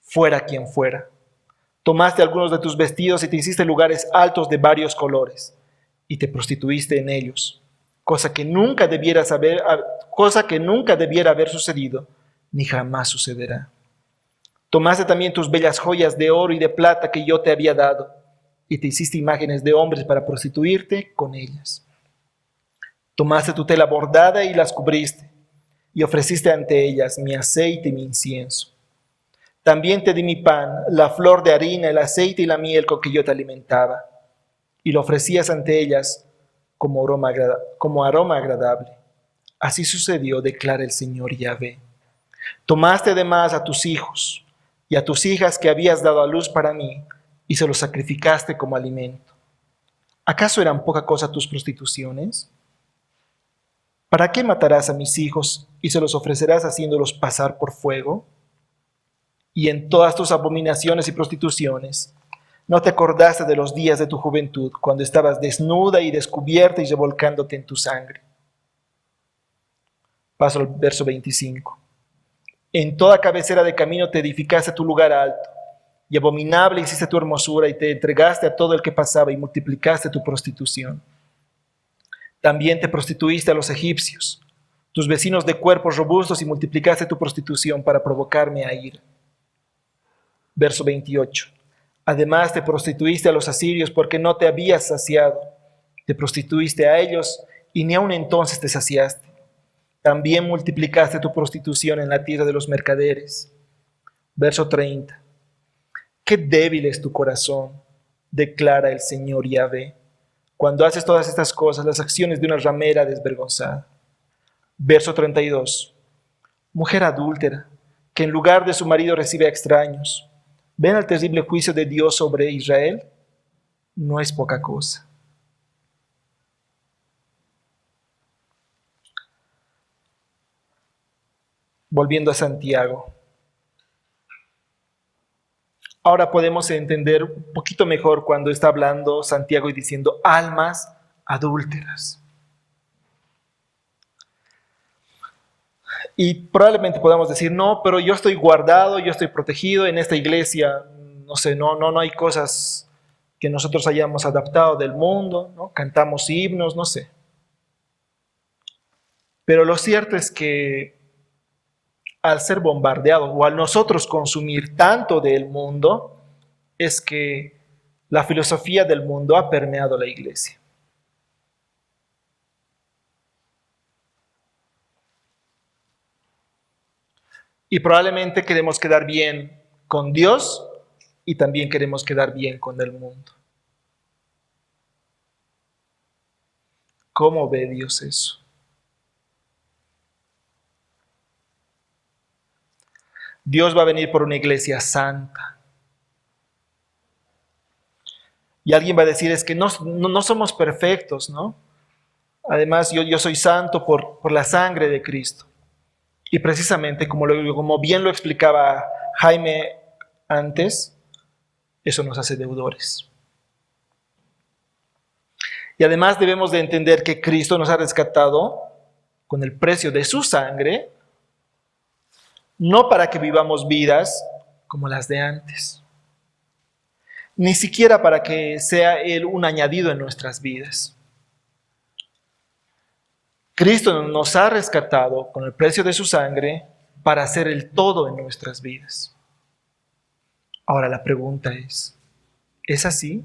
fuera quien fuera. Tomaste algunos de tus vestidos y te hiciste lugares altos de varios colores y te prostituiste en ellos, cosa que nunca debiera haber sucedido, ni jamás sucederá. Tomaste también tus bellas joyas de oro y de plata que yo te había dado, y te hiciste imágenes de hombres para prostituirte con ellas. Tomaste tu tela bordada y las cubriste, y ofreciste ante ellas mi aceite y mi incienso. También te di mi pan, la flor de harina, el aceite y la miel con que yo te alimentaba, y lo ofrecías ante ellas como aroma agradable. Así sucedió, declara el Señor Yahvé. Tomaste además a tus hijos y a tus hijas que habías dado a luz para mí, y se los sacrificaste como alimento. ¿Acaso eran poca cosa tus prostituciones? ¿Para qué matarás a mis hijos y se los ofrecerás haciéndolos pasar por fuego? Y en todas tus abominaciones y prostituciones, ¿no te acordaste de los días de tu juventud, cuando estabas desnuda y descubierta y revolcándote en tu sangre? Paso al verso 25. En toda cabecera de camino te edificaste tu lugar alto, y abominable hiciste tu hermosura, y te entregaste a todo el que pasaba, y multiplicaste tu prostitución. También te prostituiste a los egipcios, tus vecinos de cuerpos robustos, y multiplicaste tu prostitución para provocarme a ira. Verso 28. Además te prostituiste a los asirios porque no te habías saciado. Te prostituiste a ellos y ni aun entonces te saciaste. También multiplicaste tu prostitución en la tierra de los mercaderes. Verso 30. Qué débil es tu corazón, declara el Señor Yahvé, cuando haces todas estas cosas, las acciones de una ramera desvergonzada. Verso 32. Mujer adúltera, que en lugar de su marido recibe a extraños. ¿Ven el terrible juicio de Dios sobre Israel? No es poca cosa. Volviendo a Santiago. Ahora podemos entender un poquito mejor cuando está hablando Santiago y diciendo almas adúlteras. Y probablemente podamos decir, no, pero yo estoy guardado, yo estoy protegido en esta iglesia, no sé, no hay cosas que nosotros hayamos adaptado del mundo, ¿no? Cantamos himnos, no sé. Pero lo cierto es que al ser bombardeados o al nosotros consumir tanto del mundo, es que la filosofía del mundo ha permeado la iglesia. Y probablemente queremos quedar bien con Dios y también queremos quedar bien con el mundo. ¿Cómo ve Dios eso? Dios va a venir por una iglesia santa. Y alguien va a decir, es que no somos perfectos, ¿no? Además, yo soy santo por la sangre de Cristo. Y precisamente, como bien lo explicaba Jaime antes, eso nos hace deudores. Y además debemos de entender que Cristo nos ha rescatado con el precio de su sangre, no para que vivamos vidas como las de antes, ni siquiera para que sea Él un añadido en nuestras vidas. Cristo nos ha rescatado con el precio de su sangre para hacer el todo en nuestras vidas. Ahora la pregunta ¿es así?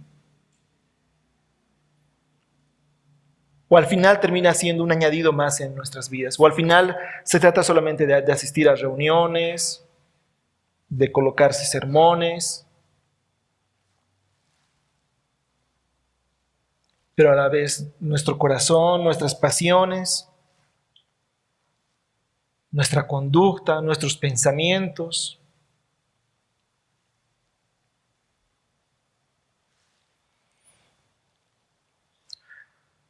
¿O al final termina siendo un añadido más en nuestras vidas? ¿O al final se trata solamente de asistir a reuniones, de colocarse sermones, pero a la vez nuestro corazón, nuestras pasiones, nuestra conducta, nuestros pensamientos?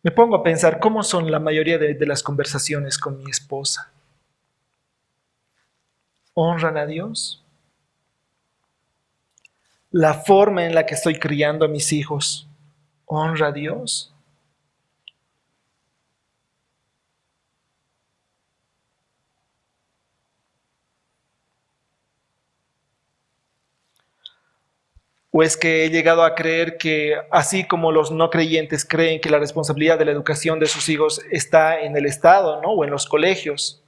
Me pongo a pensar cómo son la mayoría de las conversaciones con mi esposa. ¿Honran a Dios? ¿La forma en la que estoy criando a mis hijos honra a Dios? ¿O es que he llegado a creer que, así como los no creyentes creen que la responsabilidad de la educación de sus hijos está en el Estado, ¿no? O en los colegios,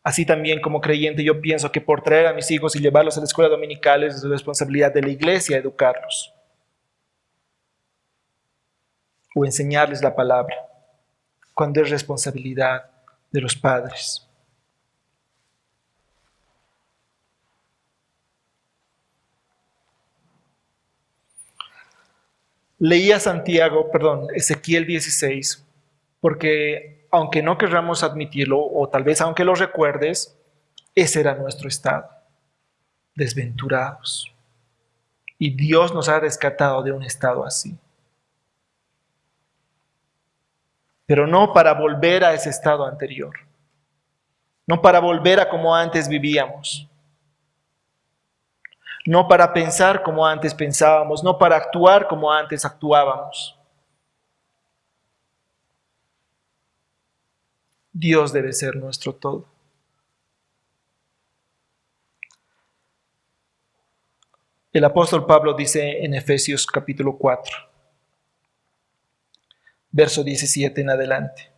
así también como creyente yo pienso que por traer a mis hijos y llevarlos a la escuela dominical es responsabilidad de la iglesia educarlos o enseñarles la palabra, cuando es responsabilidad de los padres? Leía Ezequiel 16, porque aunque no querramos admitirlo, o tal vez aunque lo recuerdes, ese era nuestro estado, desventurados. Y Dios nos ha rescatado de un estado así. Pero no para volver a ese estado anterior, no para volver a como antes vivíamos, no para pensar como antes pensábamos, no para actuar como antes actuábamos. Dios debe ser nuestro todo. El apóstol Pablo dice en Efesios capítulo 4, verso 17 en adelante: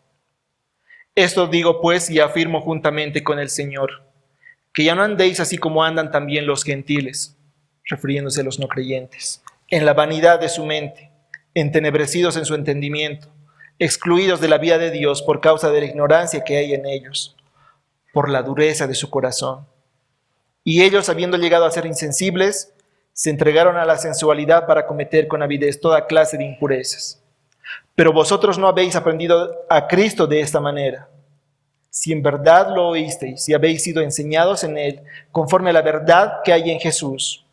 esto digo pues y afirmo juntamente con el Señor, que ya no andéis así como andan también los gentiles, refiriéndose a los no creyentes, en la vanidad de su mente, entenebrecidos en su entendimiento, excluidos de la vida de Dios por causa de la ignorancia que hay en ellos, por la dureza de su corazón. Y ellos, habiendo llegado a ser insensibles, se entregaron a la sensualidad para cometer con avidez toda clase de impurezas. Pero vosotros no habéis aprendido a Cristo de esta manera. Si en verdad lo oísteis y habéis sido enseñados en él, conforme a la verdad que hay en Jesús,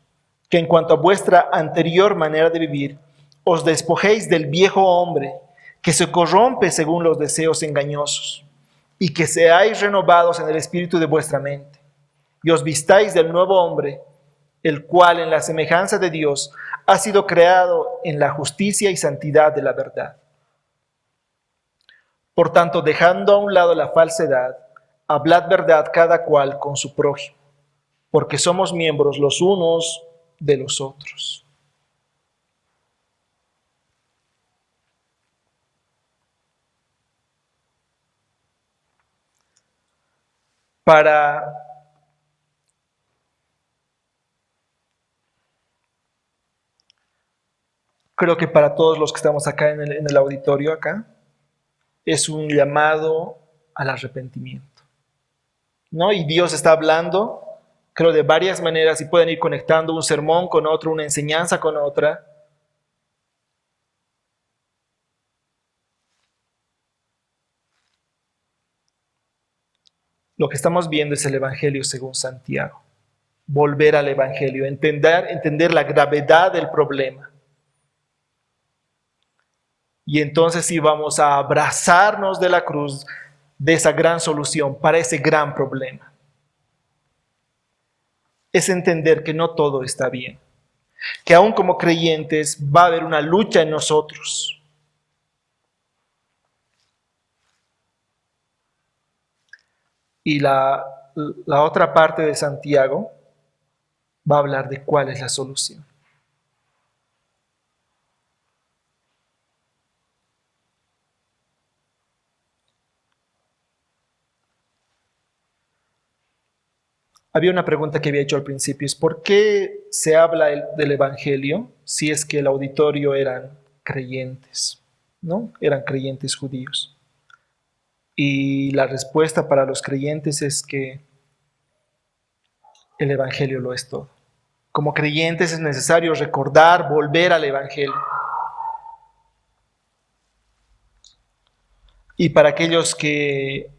que en cuanto a vuestra anterior manera de vivir, os despojéis del viejo hombre, que se corrompe según los deseos engañosos, y que seáis renovados en el espíritu de vuestra mente, y os vistáis del nuevo hombre, el cual en la semejanza de Dios ha sido creado en la justicia y santidad de la verdad. Por tanto, dejando a un lado la falsedad, hablad verdad cada cual con su prójimo, porque somos miembros los unos de los otros. Creo que para todos los que estamos acá en el auditorio acá, es un llamado al arrepentimiento, ¿no? Y Dios está hablando, creo, de varias maneras, y pueden ir conectando un sermón con otro, una enseñanza con otra. Lo que estamos viendo es el Evangelio según Santiago. Volver al Evangelio, entender la gravedad del problema. Y entonces sí vamos a abrazarnos de la cruz, de esa gran solución para ese gran problema. Es entender que no todo está bien, que aún como creyentes va a haber una lucha en nosotros. Y la otra parte de Santiago va a hablar de cuál es la solución. Había una pregunta que había hecho al principio, es ¿por qué se habla del Evangelio si es que el auditorio eran creyentes, ¿no? Eran creyentes judíos. Y la respuesta para los creyentes es que el Evangelio lo es todo. Como creyentes es necesario recordar, volver al Evangelio. Y para aquellos que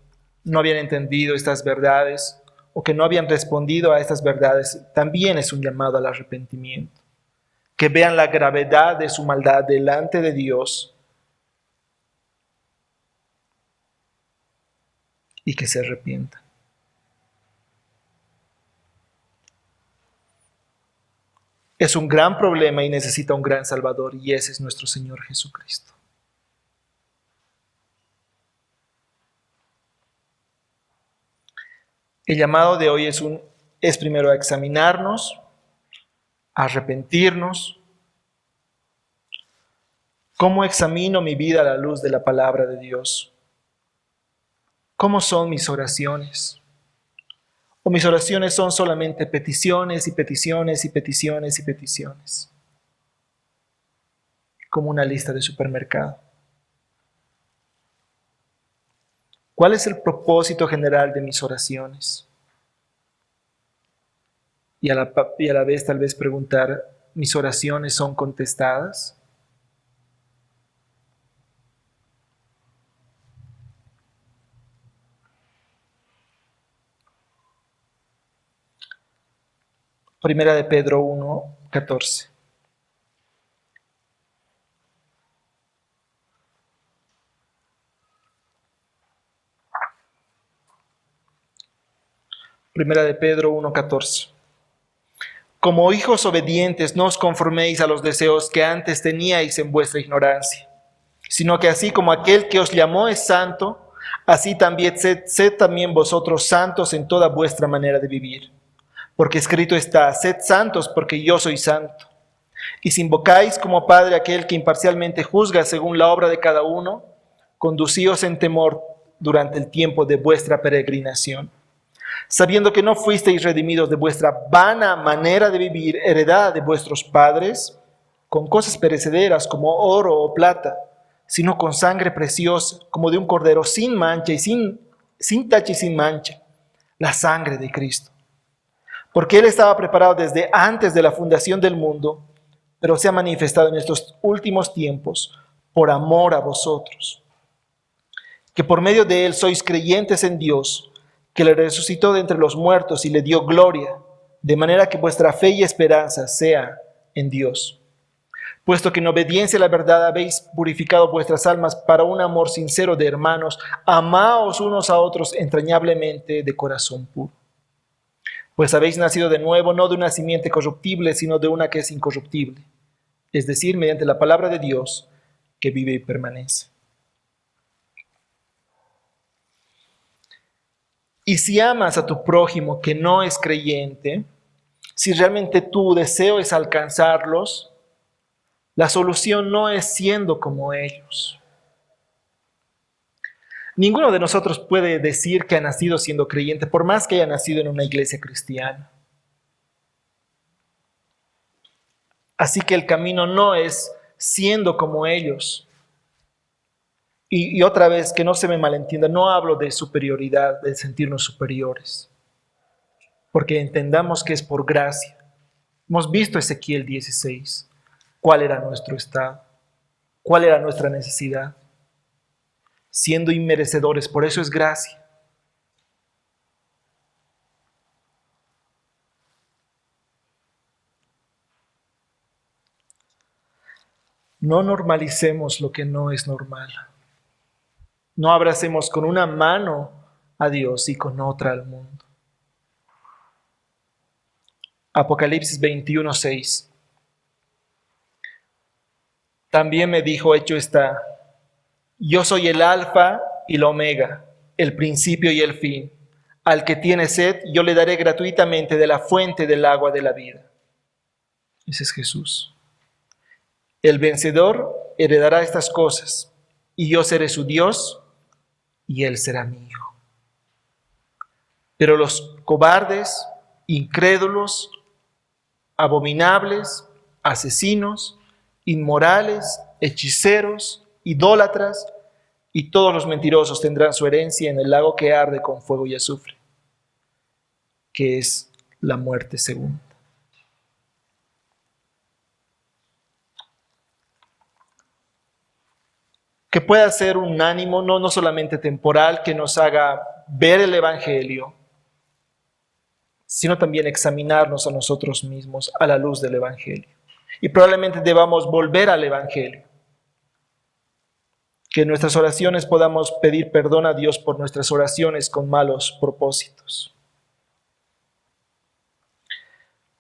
no habían entendido estas verdades o que no habían respondido a estas verdades, también es un llamado al arrepentimiento. Que vean la gravedad de su maldad delante de Dios y que se arrepientan. Es un gran problema y necesita un gran Salvador, y ese es nuestro Señor Jesucristo. El llamado de hoy es primero a examinarnos, a arrepentirnos. ¿Cómo examino mi vida a la luz de la palabra de Dios? ¿Cómo son mis oraciones? ¿O mis oraciones son solamente peticiones y peticiones y peticiones y peticiones? Como una lista de supermercado. ¿Cuál es el propósito general de mis oraciones? Y a la vez tal vez preguntar, ¿mis oraciones son contestadas? Primera de Pedro 1:14. Primera de Pedro 1:14. Como hijos obedientes, no os conforméis a los deseos que antes teníais en vuestra ignorancia, sino que así como aquel que os llamó es santo, así también sed también vosotros santos en toda vuestra manera de vivir. Porque escrito está, sed santos porque yo soy santo. Y si invocáis como Padre aquel que imparcialmente juzga según la obra de cada uno, conducíos en temor durante el tiempo de vuestra peregrinación, sabiendo que no fuisteis redimidos de vuestra vana manera de vivir, heredada de vuestros padres, con cosas perecederas como oro o plata, sino con sangre preciosa, como de un cordero sin mancha y sin tacha y sin mancha, la sangre de Cristo. Porque Él estaba preparado desde antes de la fundación del mundo, pero se ha manifestado en estos últimos tiempos por amor a vosotros, que por medio de Él sois creyentes en Dios, que le resucitó de entre los muertos y le dio gloria, de manera que vuestra fe y esperanza sea en Dios. Puesto que en obediencia a la verdad habéis purificado vuestras almas para un amor sincero de hermanos, amaos unos a otros entrañablemente de corazón puro. Pues habéis nacido de nuevo, no de una simiente corruptible, sino de una que es incorruptible, es decir, mediante la palabra de Dios, que vive y permanece. Y si amas a tu prójimo que no es creyente, si realmente tu deseo es alcanzarlos, la solución no es siendo como ellos. Ninguno de nosotros puede decir que ha nacido siendo creyente, por más que haya nacido en una iglesia cristiana. Así que el camino no es siendo como ellos. Y otra vez, que no se me malentienda, no hablo de superioridad, de sentirnos superiores, porque entendamos que es por gracia. Hemos visto Ezequiel 16, cuál era nuestro estado, cuál era nuestra necesidad, siendo inmerecedores, por eso es gracia. No normalicemos lo que no es normal. No abracemos con una mano a Dios y con otra al mundo. Apocalipsis 21:6. También me dijo, hecho está, yo soy el alfa y el omega, el principio y el fin. Al que tiene sed, yo le daré gratuitamente de la fuente del agua de la vida. Ese es Jesús. El vencedor heredará estas cosas, y yo seré su Dios, y él será mi hijo. Pero los cobardes incrédulos, abominables, asesinos, inmorales, hechiceros, idólatras, y todos los mentirosos tendrán su herencia en el lago que arde con fuego y azufre, que es la muerte segunda. Que pueda ser un ánimo no solamente temporal, que nos haga ver el Evangelio, sino también examinarnos a nosotros mismos a la luz del Evangelio. Y probablemente debamos volver al Evangelio. Que en nuestras oraciones podamos pedir perdón a Dios por nuestras oraciones con malos propósitos.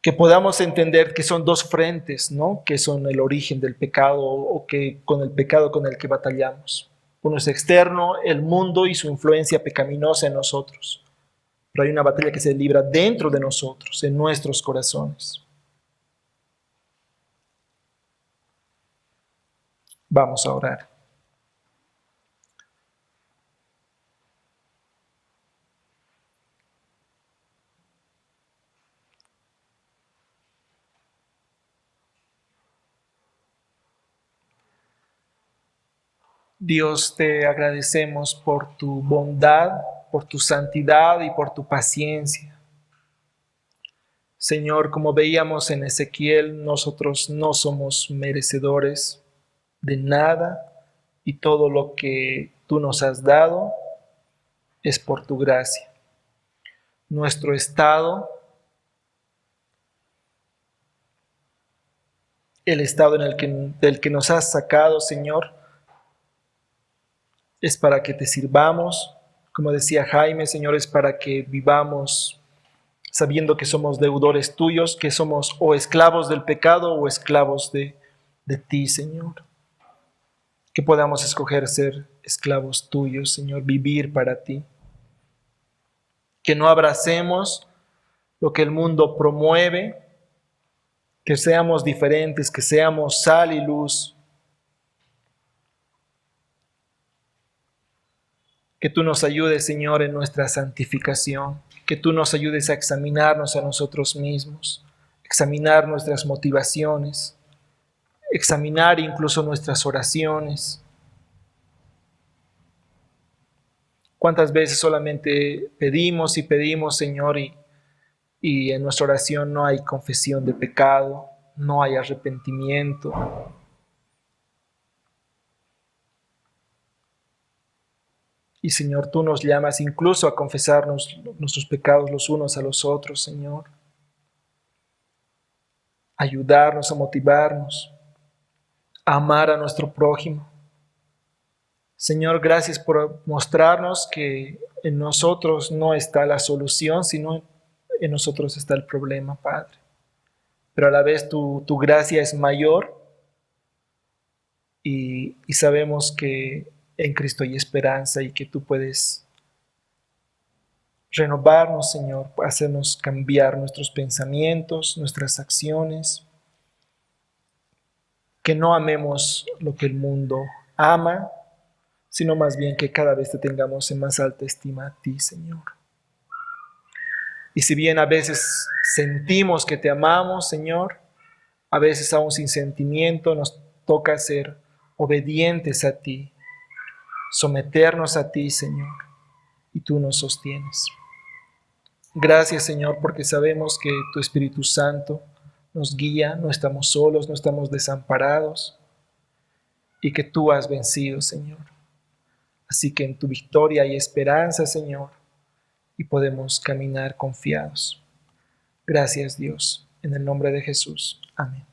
Que podamos entender que son dos frentes, ¿no? Que son el origen del pecado o que con el pecado con el que batallamos. Uno es externo, el mundo y su influencia pecaminosa en nosotros. Pero hay una batalla que se libra dentro de nosotros, en nuestros corazones. Vamos a orar. Dios, te agradecemos por tu bondad, por tu santidad y por tu paciencia. Señor, como veíamos en Ezequiel, nosotros no somos merecedores de nada y todo lo que tú nos has dado es por tu gracia. Nuestro estado, el estado del que nos has sacado, Señor, es para que te sirvamos. Como decía Jaime, Señor, es para que vivamos sabiendo que somos deudores tuyos, que somos o esclavos del pecado o esclavos de ti, Señor. Que podamos escoger ser esclavos tuyos, Señor, vivir para ti. Que no abracemos lo que el mundo promueve, que seamos diferentes, que seamos sal y luz. Que tú nos ayudes, Señor, en nuestra santificación. Que tú nos ayudes a examinarnos a nosotros mismos, examinar nuestras motivaciones, examinar incluso nuestras oraciones. ¿Cuántas veces solamente pedimos y pedimos, Señor, y en nuestra oración no hay confesión de pecado, no hay arrepentimiento? Y Señor, tú nos llamas incluso a confesarnos nuestros pecados los unos a los otros, Señor. Ayudarnos a motivarnos, a amar a nuestro prójimo. Señor, gracias por mostrarnos que en nosotros no está la solución, sino en nosotros está el problema, Padre. Pero a la vez tu gracia es mayor y sabemos que en Cristo hay esperanza y que tú puedes renovarnos, Señor, hacernos cambiar nuestros pensamientos, nuestras acciones, que no amemos lo que el mundo ama, sino más bien que cada vez te tengamos en más alta estima a ti, Señor. Y si bien a veces sentimos que te amamos, Señor, a veces aún sin sentimiento nos toca ser obedientes a ti, someternos a ti, Señor, y tú nos sostienes. Gracias, Señor, porque sabemos que tu Espíritu Santo nos guía, no estamos solos, no estamos desamparados, y que tú has vencido, Señor. Así que en tu victoria hay esperanza, Señor, y podemos caminar confiados. Gracias, Dios, en el nombre de Jesús. Amén.